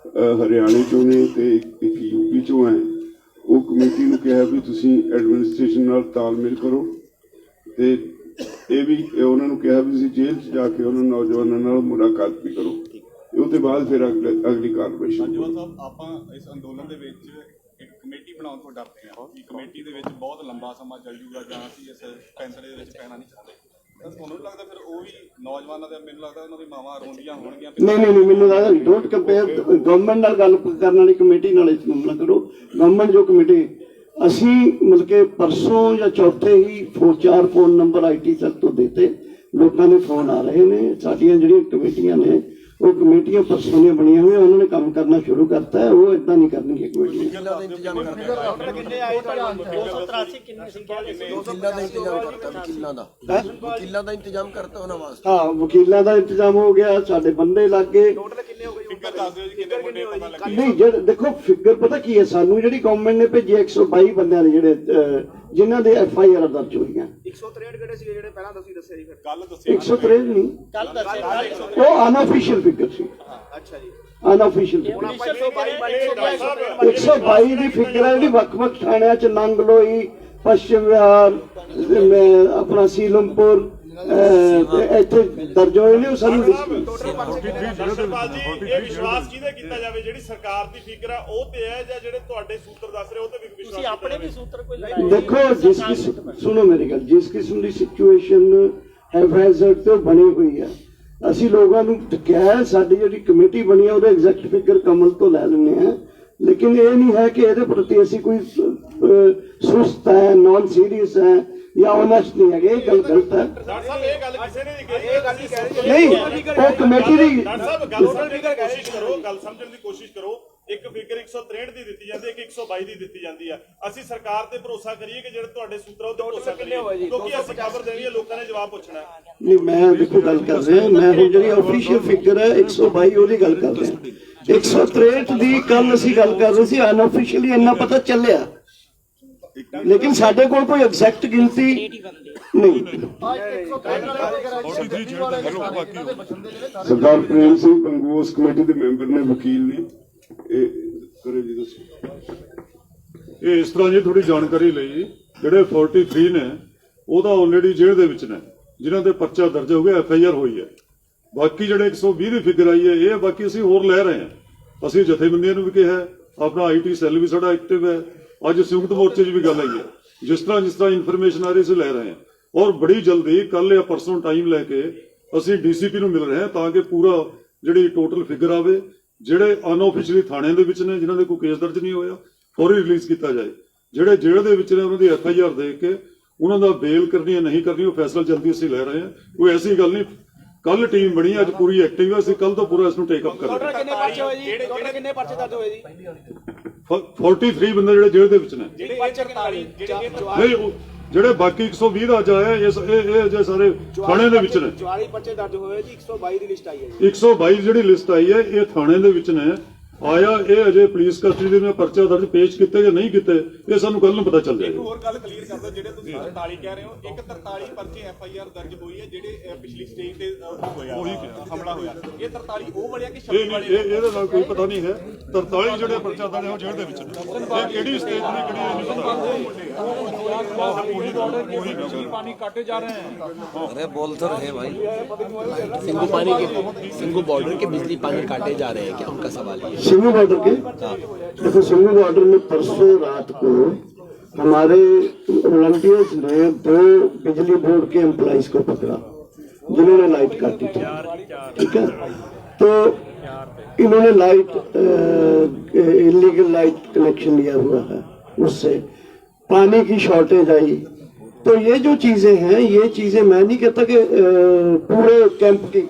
ਹਰਿਆਣੇ 'ਚੋਂ ਨੇ ਤੇ ਇੱਕ ਯੂਪੀ 'ਚੋਂ ਹੈ। ਉਹ ਕਮੇਟੀ ਨੂੰ ਕਿਹਾ ਵੀ ਤੁਸੀਂ ਐਡਮਿਨਿਸਟ੍ਰੇਸ਼ਨ ਨਾਲ ਤਾਲਮੇਲ ਕਰੋ ਤੇ ਇਹ ਵੀ ਉਹਨਾਂ ਨੂੰ ਕਿਹਾ ਵੀ ਤੁਸੀਂ ਜੇਲ੍ਹ 'ਚ ਜਾ ਕੇ ਉਹਨਾਂ ਨੌਜਵਾਨਾਂ ਨਾਲ ਮੁਲਾਕਾਤ ਵੀ ਕਰੋ। ਉਹਦੇ ਬਾਅਦ ਫਿਰ ਅਗਲੀ ਕਾਰਵਾਈ ਸ਼ੁਰੂ। ਜਵਾਨ ਸਾਹਿਬ, ਆਪਾਂ ਇਸ ਅੰਦੋਲਨ ਦੇ ਵਿੱਚ ਇੱਕ ਕਮੇਟੀ ਬਣਾਉਣ ਤੋਂ ਡਰਦੇ ਹਾਂ ਕਿ ਕਮੇਟੀ ਦੇ ਵਿੱਚ ਬਹੁਤ ਲੰਬਾ ਸਮਾਂ ਚੱਲ ਜੂਗਾ ਜਾਂ ਅਸੀਂ ਇਸ ਫੈਸਲੇ ਦੇ ਵਿੱਚ ਪੈਣਾ ਨਹੀਂ ਚਾਹੁੰਦੇ। ਤਾਂ ਤੁਹਾਨੂੰ ਲੱਗਦਾ ਫਿਰ ਉਹ ਵੀ ਨੌਜਵਾਨਾਂ ਦੇ, ਮੈਨੂੰ ਲੱਗਦਾ ਉਹਨਾਂ ਦੀ ਮਾਵਾਂ ਰੋਂਦੀਆਂ ਹੋਣਗੀਆਂ। ਨਹੀਂ ਮੈਨੂੰ ਲੱਗਦਾ ਡੋਂਟ ਕੰਪੇਅਰ ਗਵਰਨਮੈਂਟ ਨਾਲ ਗੱਲ ਕਰਨ ਵਾਲੀ ਕਮੇਟੀ ਨਾਲ ਇਸ ਨੂੰ ਨਾ ਕਰੋ। ਗਵਰਨਮੈਂਟ ਜੋ ਕਮੇਟੀ ਅਸੀਂ ਮਤਲਬ ਕਿ ਪਰਸੋਂ ਜਾਂ ਚੌਥੇ ਹੀ 4 ਫੋਨ ਨੰਬਰ ਆਈਟੀ ਸੈੱਲ ਤੋਂ ਦਿੱਤੇ, ਲੋਕਾਂ ਦੇ ਫੋਨ ਆ ਰਹੇ ਨੇ। ਸਾਡੀਆਂ ਜਿਹੜੀਆਂ ਕਮੇਟੀਆਂ ਨੇ ਉਹ ਕਮੇਟੀਆਂ ਪਰਸੋਂ ਦੀਆਂ ਬਣੀਆਂ ਹੋਈਆਂ, ਉਹਨਾਂ ਨੇ ਕੰਮ ਕਰਨਾ ਸ਼ੁਰੂ ਕਰਤਾ ਹੈ। ਉਹ ਇਦਾਂ ਨਹੀਂ ਕਰਨਗੇ ਕਮੇਟੀਆਂ। ਕਿੰਨੇ ਆਏ ਤੁਹਾਨੂੰ 283 ਕਿੰਨੀ ਸੰਖਿਆ ਦੇ 200 ਦਾ ਇੰਤਜ਼ਾਮ ਕਰਤਾ ਵਕੀਲਾਂ ਦਾ ਇੰਤਜ਼ਾਮ ਕਰਤਾ ਉਹਨਾਂ ਵਾਸਤੇ। ਹਾਂ, ਵਕੀਲਾਂ ਦਾ ਇੰਤਜ਼ਾਮ ਹੋ ਗਿਆ, ਸਾਡੇ ਬੰਦੇ ਲੱਗ ਗਏ। ਟੋਟਲ ਕਿੰਨੇ ਹੋ ਗਏ? ਫਿਗਰ ਦੱਸ ਦਿਓ ਜੀ, ਕਿੰਨੇ ਮੁੰਡੇ ਪਤਾ ਲੱਗੇ? ਨਹੀਂ ਜਿਹੜੇ ਦੇਖੋ ਫਿਗਰ ਪਤਾ ਕੀ ਹੈ, ਸਾਨੂੰ ਜਿਹੜੀ ਗਵਰਨਮੈਂਟ ਨੇ ਭੇਜੀ 122 ਬੰਦਿਆਂ ਨੇ ਜਿਹੜੇ ਜਿਨ੍ਹਾਂ ਦੇ FIR ਦਰਜ ਹੋਈਆਂ। 163 ਕਿਹੜੇ ਸੀਗੇ ਜਿਹੜੇ ਪਹਿਲਾਂ ਤੁਸੀਂ ਦੱਸੇ ਸੀ? ਫਿਰ ਕੱਲ ਦੱਸਿਆ 163 ਨਹੀਂ, ਕੱਲ ਦੱਸਿਆ ਉਹ ਅਨਅਫੀਸ਼ੀਅਲ ਫਿਗਰ ਸੀ। ਅੱਛਾ ਜੀ, ਅਨਅਫੀਸ਼ੀਅਲ 122 ਦੀ ਫਿਗਰ ਹੈ ਜਿਹੜੀ ਵੱਖ-ਵੱਖ ਥਾਣਿਆਂ 'ਚ ਨੰਗਲੋਈ, ਪੱਛਮ ਵਿਹਾਰ, ਆਪਣਾ ਸੀਲਮਪੁਰ ਇੱਥੇ ਦਰਜ ਹੋਏ ਨੇ। ਉਹ ਸਾਨੂੰ ਦਰਸ਼ਕਪਾਲ ਜੀ, ਇਹ ਵਿਸ਼ਵਾਸ ਕਿਹਦੇ ਕੀਤਾ ਜਾਵੇ? ਜਿਹੜੀ ਸਰਕਾਰ ਦੀ ਫਿਕਰ ਹੈ ਉਹ ਤੇ ਹੈ ਜਾਂ ਜਿਹੜੇ ਤੁਹਾਡੇ ਸੂਤਰ ਦੱਸ ਰਹੇ ਉਹ ਤੇ ਵੀ ਵਿਸ਼ਵਾਸ? ਤੁਸੀਂ ਆਪਣੇ ਵੀ ਸੂਤਰ ਕੋਈ ਲਗਾਏ? ਦੇਖੋ ਸੁਣੋ ਮੇਰੀ ਗੱਲ, ਜਿਸ ਕਿਸਮ ਦੀ ਸਿਚੁਏਸ਼ਨ ਹੈਫੈਜ਼ਰਡ ਤੇ ਬਣੀ ਹੋਈ ਹੈ, ਅਸੀਂ ਲੋਕਾਂ ਨੂੰ ਕਿਹਾ ਸਾਡੀ ਜਿਹੜੀ ਕਮੇਟੀ ਬਣੀ ਹੈ ਉਹਦਾ ਐਗਜ਼ੈਕਟ ਫਿਗਰ ਕਮਲ ਤੋਂ ਲੈ ਲੈਂਦੇ ਹਾਂ, ਲੇਕਿਨ ਇਹ ਨਹੀਂ ਹੈ ਕਿ ਇਹਦੇ ਪ੍ਰਤੀ ਅਸੀਂ ਕੋਈ ਸੁਸਤ ਹੈ, ਨॉन ਸੀਰੀਅਸ ਹੈ ਜਾਂ ਓਨੈਸਟ ਨਹੀਂ ਹੈਗੇ। ਇਹ ਗੱਲ ਗਲਤ ਹੈ। ਡਾਕਟਰ ਸਾਹਿਬ, ਇਹ ਗੱਲ ਕਿਸੇ ਨੇ ਨਹੀਂ ਕਹੀ। ਇਹ ਗੱਲ ਨਹੀਂ ਕਹਿ ਰਹੇ। ਨਹੀਂ, ਉਹ ਕਮੇਟੀ ਦੀ ਡਾਕਟਰ ਸਾਹਿਬ ਗੱਲ ਸਮਝਣ ਦੀ ਕੋਸ਼ਿਸ਼ ਕਰੋ, ਗੱਲ ਸਮਝਣ ਦੀ ਕੋਸ਼ਿਸ਼ ਕਰੋ। ਇੱਕ ਫਿਗਰ 163 ਦੀ ਦਿੱਤੀ ਜਾਂਦੀ ਹੈ, ਇੱਕ 122 ਦੀ ਦਿੱਤੀ ਜਾਂਦੀ ਹੈ। ਅਸੀਂ ਸਰਕਾਰ ਤੇ ਭਰੋਸਾ ਕਰੀਏ ਕਿ ਜਿਹੜੇ ਤੁਹਾਡੇ ਸੂਤਰ ਉਹ ਤੇ ਭਰੋਸਾ ਕਰੀਏ, ਕਿਉਂਕਿ ਅਸੀਂ ਖਬਰ ਦੇਣੀ ਹੈ, ਲੋਕਾਂ ਨੇ ਜਵਾਬ ਪੁੱਛਣਾ ਹੈ। ਨਹੀਂ, ਮੈਂ ਦੇਖੋ ਗੱਲ ਕਰ ਰਿਹਾ, ਮੈਂ ਹੁਣ ਜਿਹੜੀ ਆਫੀਸ਼ੀਅਲ ਫਿਗਰ ਹੈ 122 ਉਹਦੀ ਗੱਲ ਕਰ ਰਿਹਾ। 163 ਦੀ ਕੱਲ ਅਸੀਂ ਗੱਲ ਕਰ ਰਹੇ ਸੀ, ਅਨਅਫੀਸ਼ੀਅਲੀ ਇੰਨਾ ਪਤਾ ਚੱਲਿਆ, ਲੇਕਿਨ ਸਾਡੇ ਕੋਲ ਕੋਈ ਐਗਜ਼ੈਕਟ ਗਿਣਤੀ ਨਹੀਂ। ਸਰਦਾਰ ਪ੍ਰੇਮ ਸਿੰਘ ਪੰਗੂ ਉਸ ਕਮੇਟੀ ਦੇ ਮੈਂਬਰ ਨੇ, ਵਕੀਲ ਨੇ। ਇਹ ਕਰੋ ਜੀ, ਦੱਸੋ। ਇਹ ਇਸ ਤਰ੍ਹਾਂ ਜੀ ਥੋੜੀ ਜਾਣਕਾਰੀ ਲਈ, ਜਿਹੜੇ 43 ਨੇ ਉਹ ਤਾਂ ਆਲਰੇਡੀ ਜੇਲ੍ਹ ਦੇ ਵਿੱਚ ਨੇ, ਜਿਨ੍ਹਾਂ ਦੇ ਪਰਚਾ ਦਰਜ ਹੋ ਗਿਆ, FIR ਹੋਈ ਹੈ। ਬਾਕੀ ਜਿਹੜੇ 120 ਦੀ ਫਿਗਰ ਆਈ ਹੈ, ਇਹ ਬਾਕੀ ਅਸੀਂ ਹੋਰ ਲੈ ਰਹੇ ਹਾਂ। ਅਸੀਂ ਜਥੇਬੰਦੀਆਂ ਨੂੰ ਵੀ ਕਿਹਾ, ਆਪਣਾ IT ਸੈੱਲ ਵੀ ਸਾਡਾ ਐਕਟਿਵ ਹੈ। ਅੱਜ ਸੰਯੁਕਤ ਮੋਰਚੇ 'ਚ ਵੀ ਗੱਲ ਆਈ ਹੈ, ਜਿਸ ਤਰ੍ਹਾਂ ਇਨਫੋਰਮੇਸ਼ਨ ਆ ਰਹੀ ਅਸੀਂ ਲੈ ਰਹੇ ਹਾਂ। ਔਰ ਬੜੀ ਜਲਦੀ ਕੱਲ ਜਾਂ ਪਰਸੋਂ ਟਾਈਮ ਲੈ ਕੇ ਅਸੀਂ DCP ਨੂੰ ਮਿਲ ਰਹੇ ਹਾਂ ਤਾਂ ਕਿ ਪੂਰਾ ਜਿਹੜੀ ਟੋਟਲ ਫਿਗਰ ਆਵੇ। ਜਿਹੜੇ ਅਨਆਫੀਸ਼ੀਅਲੀ ਥਾਣਿਆਂ ਦੇ ਵਿੱਚ ਨੇ, ਜਿਨ੍ਹਾਂ ਦੇ ਕੋਈ ਕੇਸ ਦਰਜ ਨਹੀਂ ਹੋਇਆ, ਫੌਰੀ ਰਿਲੀਜ਼ ਕੀਤਾ ਜਾਏ। ਜਿਹੜੇ ਜੇਲ੍ਹ ਦੇ ਵਿੱਚ ਨੇ ਉਹਨਾਂ ਦੀ FIR ਦੇਖ ਕੇ ਉਹਨਾਂ ਦਾ ਬੇਲ ਕਰਨੀ ਹੈ ਨਹੀਂ ਕਰਨੀ, ਉਹ ਫੈਸਲਾ ਜਲਦੀ ਅਸੀਂ ਲੈ ਰਹੇ ਹਾਂ। ਕੋਈ ਐਸੀ ਗੱਲ ਨਹੀਂ। ਕੱਲ ਟੀਮ ਬਣੀ, ਅੱਜ ਪੂਰੀ ਐਕਟਿਵ ਹੈ। ਅਸੀਂ ਕੱਲ ਤੋਂ ਪੂਰਾ ਇਸ ਨੂੰ ਟੇਕ ਅਪ ਕਰਾਂਗੇ। ਕਿੰਨੇ ਪਰਚੇ ਹੋਏ ਜੀ? ਟੋਟਲ ਕਿੰਨੇ ਪਰਚੇ ਦਰਜ ਹੋਏ ਜੀ? 43 ਬੰਦੇ ਜਿਹੜੇ ਜੇਲ੍ਹ ਦੇ ਵਿੱਚ ਨੇ। ਨਹੀਂ, ਜਿਹੜੇ ਬਾਕੀ 120 ਦਾ ਅੱਜ ਆਇਆ, ਇਹ ਜੇ ਸਾਰੇ ਥਾਣੇ ਦੇ ਵਿੱਚ ਨੇ। 44 ਪਰਚੇ ਦਰਜ ਹੋਏ ਜੀ, 122 ਦੀ ਲਿਸਟ ਆਈ ਹੈ ਜੀ। 122 ਜਿਹੜੀ ਲਿਸਟ ਆਈ ਹੈ, ਇਹ ਥਾਣੇ ਦੇ ਵਿੱਚ ਨੇ। ਆਇਆ ਇਹ ਅਜੇ ਪੁਲਿਸ ਕਸਟਡੀ ਦੇ ਵਿੱਚ ਪਰਚਾ ਦਰਜ ਪੇਸ਼ ਕੀਤੇ ਜਾਂ ਨਹੀਂ ਕੀਤੇ, ਇਹ ਸਾਨੂੰ ਕੱਲ ਨੂੰ ਪਤਾ ਚੱਲ ਇੱਕ ਜਾਏਗਾ। ਹੋਰ ਗੱਲ ਕਲੀਅਰ ਕਰ ਦਿਓ, ਜਿਹੜੇ ਤੁਸੀਂ 43 ਕਹਿ ਰਹੇ ਹੋ, ਇੱਕ 43 ਪਰਚੇ FIR ਦਰਜ ਹੋਈ ਹੈ ਜਿਹੜੇ ਪਿਛਲੀ ਸਟੇਜ ਤੇ ਹੋਇਆ ਹਮਲਾ ਹੋਇਆ, ਇਹ 43 ਉਹ ਵਾਲੇ ਆ ਕਿ 26 ਵਾਲੇ? ਇਹਦੇ ਨਾਲ ਕੋਈ ਪਤਾ ਨਹੀਂ ਹੈ। 43 ਜਿਹੜੇ ਪਰਚਾ ਦਰਜ ਹੈ ਉਹ ਜੇਲ੍ਹ ਦੇ ਵਿੱਚ ਨੇ, ਇਹ ਕਿਹੜੀ ਸਟੇਜ ਦੀ ਕਿਹੜੀ ਇਹ ਨਹੀਂ ਪਤਾ। पानी काटे जा रहे हैं। अरे बोल तो रहे भाई, सिंगू बॉर्डर के बिजली पानी काटे जा रहे हैं क्या, उनका सवाल ये। सिंगू बॉर्डर के देखो, सिंगू बॉर्डर में परसों रात को हमारे वॉलंटियर्स ने 2 बिजली बोर्ड के एम्प्लॉइज को पकड़ा जिन्होंने लाइट काटी थी, ठीक है। तो इन्होंने लाइट इलीगल लाइट कनेक्शन लिया हुआ है, उससे पानी की शॉर्टेज आई। तो ये जो चीजें हैं, ये चीजें मैं नहीं कहता कि पूरे कैंप की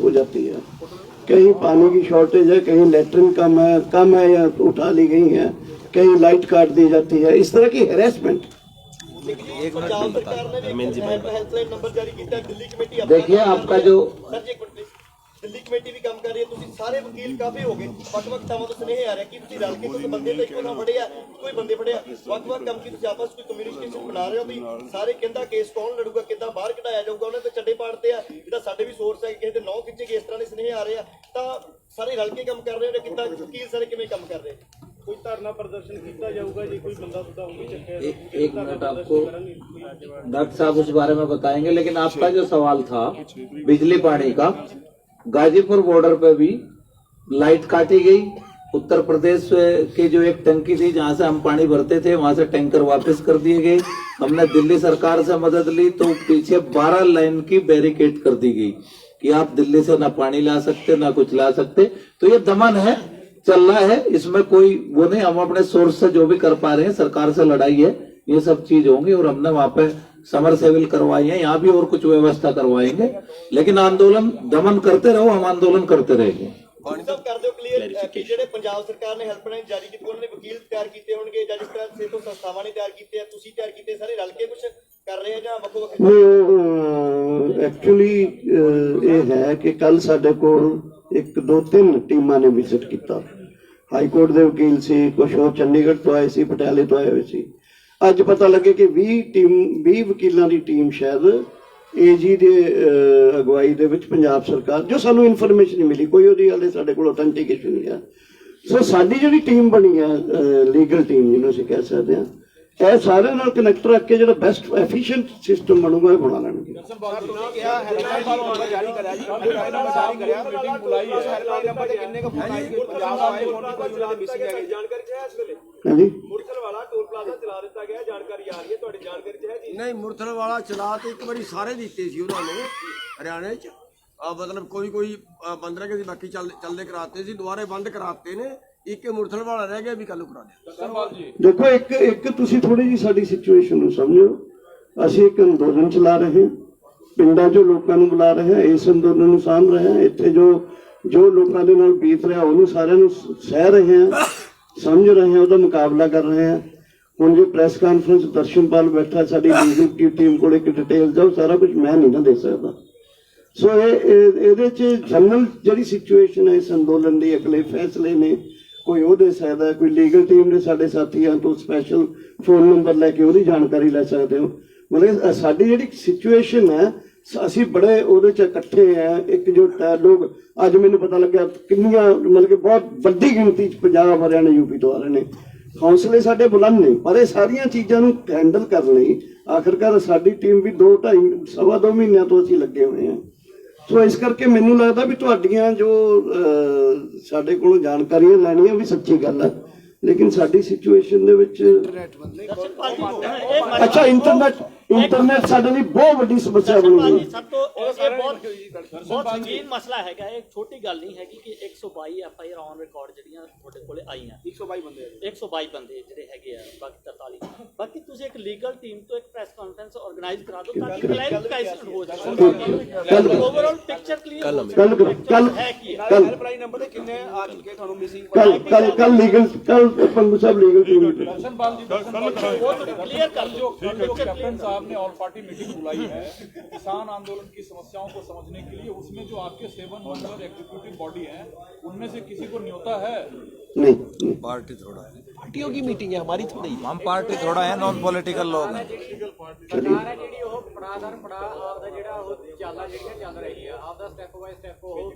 हो जाती है। कहीं पानी की शॉर्टेज है, कहीं लेटरिन कम है या उठा ली गई है, कहीं लाइट काट दी जाती है, इस तरह की हैरेसमेंट। पंजाब सरकार ने भी हेल्पलाइन नंबर जारी किया, दिल्ली कमेटी देखिए आपका जो सर जी एक मिनट प्लीज, दिल्ली कमेटी भी काम कर रही है, ਤੁਸੀਂ ਸਾਰੇ ਵਕੀਲ ਕਾਫੀ ਹੋ ਗਏ, ਵੱਖ-ਵੱਖ ਥਾਵਾਂ ਤੋਂ ਸੁਨੇਹੇ ਆ ਰਹੇ ਕਿ ਤੁਸੀਂ ਰਲ ਕੇ ਕੋਈ ਬੰਦੇ ਤੇ ਇੱਕੋ ਨਾ ਫੜਿਆ, ਕੋਈ ਬੰਦੇ ਫੜਿਆ, ਵੱਖ-ਵੱਖ ਕੰਮ ਕੀ ਤੁਸੀਂ ਆਪਸ ਵਿੱਚ ਕਮਿਊਨੀਕੇਸ਼ਨ ਬਣਾ ਰਹੇ ਹੋ ਵੀ ਸਾਰੇ ਕਹਿੰਦਾ ਕੇਸ ਕੌਣ ਲੜੂਗਾ, ਕਿੱਦਾਂ ਬਾਹਰ ਕਢਾਇਆ ਜਾਊਗਾ, ਉਹਨਾਂ ਤੇ ਚੱਡੇ ਪਾੜਦੇ ਆ, ਜਿਹੜਾ ਸਾਡੇ ਵੀ ਸੋਰਸ ਹੈ ਕਿਸੇ ਦੇ ਨੌ ਖਿੱਚੇ ਗਏ, ਇਸ ਤਰ੍ਹਾਂ ਦੇ ਸੁਨੇਹੇ ਆ ਰਹੇ ਆ, ਤਾਂ ਸਾਰੇ ਰਲ ਕੇ ਕੰਮ ਕਰ ਰਹੇ ਨੇ, ਕਿੱਦਾਂ ਵਕੀਲ ਸਾਰੇ ਕਿਵੇਂ ਕੰਮ ਕਰ ਰਹੇ? ਕੋਈ ਧਰਨਾ ਪ੍ਰਦਰਸ਼ਨ ਕੀਤਾ ਜਾਊਗਾ ਜੇ ਕੋਈ ਬੰਦਾ ਸੁਦਾ ਹੋਵੇ ਚੱਕਿਆ? एक मिनट आपको डॉक्टर साहब उस बारे में बताएंगे, लेकिन आपका जो सवाल था बिजली पानी का, गाजीपुर बॉर्डर पे भी लाइट काटी गई। उत्तर प्रदेश की जो एक टंकी थी जहां से हम पानी भरते थे, वहां से टैंकर वापस कर दिए गए। हमने दिल्ली सरकार से मदद ली तो पीछे 12 लाइन की बैरिकेड कर दी गई कि आप दिल्ली से ना पानी ला सकते ना कुछ ला सकते। तो ये दमन है, चल रहा है, इसमें कोई वो नहीं। हम अपने सोर्स से जो भी कर पा रहे हैं, सरकार से लड़ाई है, ये सब चीज होंगी। और हमने वहां पे समर सेविल करवाई है, यहाँ भी और कुछ व्यवस्था करवाएंगे, लेकिन आंदोलन दमन करते रहो, हम आंदोलन करते रहेंगे। सब कर दो क्लियर कि ਜਿਹੜੇ ਪੰਜਾਬ ਸਰਕਾਰ ਨੇ ਹੈਲਪਲਾਈਨ ਜਾਰੀ ਕੀਤੀ, ਉਹਨਾਂ ਨੇ ਵਕੀਲ ਤਿਆਰ ਕੀਤੇ ਹੋਣਗੇ ਜਾਂ ਜਿਸ ਤਰ੍ਹਾਂ ਸੇ ਤੋਂ ਸੰਸਥਾਵਾਂ ਨੇ ਤਿਆਰ ਕੀਤੇ ਆ, ਤੁਸੀਂ ਤਿਆਰ ਕੀਤੇ, ਸਾਰੇ ਰਲ ਕੇ ਕੁਝ ਕਰ ਰਹੇ ਆ ਜਾਂ ਵੱਖੋ ਵੱਖ? ਐਕਚੁਅਲੀ ਇਹ ਹੈ ਕਿ ਕੱਲ ਸਾਡੇ ਕੋਲ 1 2 3 ਟੀਮਾਂ ਨੇ ਵਿਜ਼ਿਟ ਕੀਤਾ। ਹਾਈ ਕੋਰਟ ਦੇ ਵਕੀਲ ਸੀ, ਕੁਝ ਹੋਰ ਚੰਡੀਗੜ੍ਹ ਤੋਂ ਆਏ ਸੀ, ਪਟਿਆਲੇ ਤੋਂ ਆਏ ਹੋਏ ਸੀ। ਅੱਜ ਪਤਾ ਲੱਗੇ ਕਿ 20 ਵਕੀਲਾਂ ਦੀ ਟੀਮ ਸ਼ਾਇਦ ਏਜੀ ਦੇ ਅਗਵਾਈ ਦੇ ਵਿੱਚ ਪੰਜਾਬ ਸਰਕਾਰ, ਜੋ ਸਾਨੂੰ ਇਨਫੋਰਮੇਸ਼ਨ ਮਿਲੀ, ਕੋਈ ਉਹਦੀ ਹਾਲੇ ਸਾਡੇ ਕੋਲ ਅਥੈਂਟੀਕੇਸ਼ਨ ਨਹੀਂ ਹੈ। ਸੋ ਸਾਡੀ ਜਿਹੜੀ ਟੀਮ ਬਣੀ ਹੈ, ਲੀਗਲ ਟੀਮ ਜਿਹਨੂੰ ਅਸੀਂ ਕਹਿ ਸਕਦੇ ਹਾਂ, ਇਹ ਸਾਰਿਆਂ ਨਾਲ ਕਨੈਕਟ ਰੱਖ ਕੇ ਜਿਹੜਾ ਬੈਸਟ ਐਫੀਸ਼ੀਐਂਟ ਸਿਸਟਮ ਬਣੂਗਾ ਇਹ ਬਣਾ ਲੈਣਗੇ। ਹਾਂਜੀ, ਮੁਰਥਲ ਵਾਲਾ ਟੋਲ ਪਲਾਜ਼ਾ ਚਲਾ ਦਿੱਤਾ ਗਿਆ, ਜਾਣਕਾਰੀ ਆ ਰਹੀ ਹੈ, ਤੁਹਾਡੀ ਜਾਣਕਾਰੀ ਚ ਹੈ ਜੀ? ਨਹੀਂ, ਮੁਰਥਲ ਵਾਲਾ ਚਲਾ ਤੇ ਇੱਕ ਵਾਰੀ ਸਾਰੇ ਦਿੱਤੇ ਸੀ ਉਹਨਾਂ ਨੇ ਹਰਿਆਣੇ ਚ, ਮਤਲਬ ਕੋਈ 15 ਕੇ ਬਾਕੀ ਚੱਲਦੇ ਕਰਾਤੇ ਸੀ, ਦੁਬਾਰੇ ਬੰਦ ਕਰਾਤੇ ਨੇ। ਇੱਕ ਮੁਰਥਲ ਵਾਲਾ ਰਹਿ ਗਿਆ, ਵੀ ਕੱਲ ਨੂੰ ਕਰਾ ਦਿਆ। ਦੇਖੋ, ਇੱਕ ਤੁਸੀਂ ਥੋੜੀ ਜੀ ਸਾਡੀ ਸਿਚੁਏਸ਼ਨ ਨੂੰ ਸਮਝੋ। ਅਸੀਂ ਇੱਕ ਅੰਦੋਲਨ ਚਲਾ ਰਹੇ ਹਾਂ, ਪਿੰਡਾਂ 'ਚੋਂ ਲੋਕਾਂ ਨੂੰ ਬੁਲਾ ਰਹੇ ਹਾਂ, ਇਸ ਅੰਦੋਲਨ ਨੂੰ ਸਾਂਭ ਰਹੇ ਹਾਂ। ਇੱਥੇ ਜੋ ਲੋਕਾਂ ਦੇ ਨਾਲ ਬੀਤ ਰਿਹਾ ਉਹਨੂੰ ਸਾਰਿਆਂ ਨੂੰ ਸਹਿ ਰਹੇ ਹਾਂ, ਸਮਝ ਰਹੇ ਹਾਂ, ਉਹਦਾ ਮੁਕਾਬਲਾ ਕਰ ਰਹੇ ਹਾਂ। ਹੁਣ ਜੇ ਪ੍ਰੈਸ ਕਾਨਫਰੰਸ ਦਰਸ਼ਨਪਾਲ ਬੈਠਾ, ਸਾਡੀ ਲੀਗਲ ਟੀਮ ਕੋਲ ਇੱਕ ਡਿਟੇਲ ਦਾ, ਸਾਰਾ ਕੁਝ ਮੈਂ ਨਹੀਂ ਨਾ ਦੇ ਸਕਦਾ। ਸੋ ਇਹਦੇ 'ਚ ਜਨਰਲ ਜਿਹੜੀ ਸਿਚੁਏਸ਼ਨ ਹੈ ਇਸ ਅੰਦੋਲਨ ਦੀ, ਅਗਲੇ ਫੈਸਲੇ ਨੇ ਕੋਈ ਉਹ ਦੇ ਸਕਦਾ, ਕੋਈ ਲੀਗਲ ਟੀਮ ਦੇ ਸਾਡੇ ਸਾਥੀਆਂ ਤੋਂ ਸਪੈਸ਼ਲ ਫੋਨ ਨੰਬਰ ਲੈ ਕੇ ਉਹਦੀ ਜਾਣਕਾਰੀ ਲੈ ਸਕਦੇ ਹੋ। ਮਤਲਬ ਸਾਡੀ ਜਿਹੜੀ ਸਿਚੁਏਸ਼ਨ ਹੈ, ਅਸੀਂ ਬੜੇ ਉਹਦੇ 'ਚ ਇਕੱਠੇ ਆ, ਇੱਕਜੁੱਟ ਹੈ ਲੋਕ। ਅੱਜ ਮੈਨੂੰ ਪਤਾ ਲੱਗਿਆ ਕਿੰਨੀਆਂ, ਮਤਲਬ ਕਿ ਬਹੁਤ ਵੱਡੀ ਗਿਣਤੀ 'ਚ ਪੰਜਾਬ, ਹਰਿਆਣਾ, ਯੂਪੀ ਤੋਂ ਆ ਰਹੇ ਨੇ। ਹੌਸਲੇ ਸਾਡੇ ਬੁਲੰਦ ਨੇ, ਪਰ ਇਹ ਸਾਰੀਆਂ ਚੀਜ਼ਾਂ ਨੂੰ ਹੈਂਡਲ ਕਰਨ ਲਈ ਆਖਰਕਾਰ ਸਾਡੀ ਟੀਮ ਵੀ 2-2.5 ਮਹੀਨਿਆਂ ਤੋਂ ਅਸੀਂ ਲੱਗੇ ਹੋਏ ਹਾਂ। ਸੋ ਇਸ ਕਰਕੇ ਮੈਨੂੰ ਲੱਗਦਾ ਵੀ ਤੁਹਾਡੀਆਂ ਜੋ ਸਾਡੇ ਕੋਲੋਂ ਜਾਣਕਾਰੀਆਂ ਲੈਣੀਆਂ ਵੀ ਸੱਚੀ ਗੱਲ ਹੈ, ਲੇਕਿਨ ਸਾਡੀ ਸਿਚੁਏਸ਼ਨ ਦੇ ਵਿੱਚ ਅੱਛਾ ਇੰਟਰਨੈਟ ਸਾਡੇ ਲਈ ਬਹੁਤ ਵੱਡੀ ਸਮੱਸਿਆ ਬਣ ਗਈ। ਸਭ ਤੋਂ ਇਹ ਬਹੁਤ ਸੰਗੀਨ ਮਸਲਾ ਹੈਗਾ, ਇਹ ਛੋਟੀ ਗੱਲ ਨਹੀਂ ਹੈਗੀ ਕਿ 122 FIR ਔਨ ਰਿਕਾਰਡ ਜਿਹੜੀਆਂ ਤੁਹਾਡੇ ਕੋਲੇ ਆਈਆਂ, 122 ਬੰਦੇ ਜਿਹੜੇ ਹੈਗੇ ਆ, ਬਾਕੀ 43। ਬਾਕੀ ਤੁਸੀਂ ਇੱਕ ਲੀਗਲ ਟੀਮ ਤੋਂ ਇੱਕ ਪ੍ਰੈਸ ਕਾਨਫਰੰਸ ਆਰਗੇਨਾਈਜ਼ ਕਰਾ ਦਿਓ ਤਾਂ ਕਿ ਕਲੈਰੀਫਿਕੇਸ਼ਨ ਹੋ ਜਾਵੇ, ਓਵਰਆਲ ਪਿਕਚਰ ਕਲੀਅਰ ਹੋ ਜਾਵੇ। ਕੱਲ ਹੈਲਪਲਾਈਨ ਨੰਬਰ ਤੇ ਕਿੰਨੇ ਆ ਚੁੱਕੇ ਤੁਹਾਨੂੰ ਮਿਸਿੰਗ? ਕੱਲ ਪੰਗੂ ਸਾਹਿਬ ਲੀਗਲ ਟੀਮ ਕਲੀਅਰ ਕਰ ਦਿਓ, ਪਿਕਚਰ ਕਲੀਅਰ साहब ने ऑल पार्टी मीटिंग बुलाई है किसान आंदोलन की समस्याओं को समझने के लिए, उसमें जो आपके 7 मेंबर एग्जीक्यूटिव बॉडी है उनमें से किसी को न्योता है? नहीं, पार्टी थोड़ा है, पार्टियों की मीटिंग है, हमारी थोड़ी। हम पार्टी थोड़ा है, नॉन पॉलिटिकल लोग हैं। चलिए ਜਿਹੜੀ ਉਹ ਪੜਾਦਰ ਪੜਾ ਆਪਦਾ ਜਿਹੜਾ ਉਹ ਚਾਲਾਂ ਜਿਹੜੀਆਂ ਚੱਲ ਰਹੀ ਆ ਆਪਦਾ ਸਟੈਪ ਬਾਈ ਸਟੈਪ ਉਹ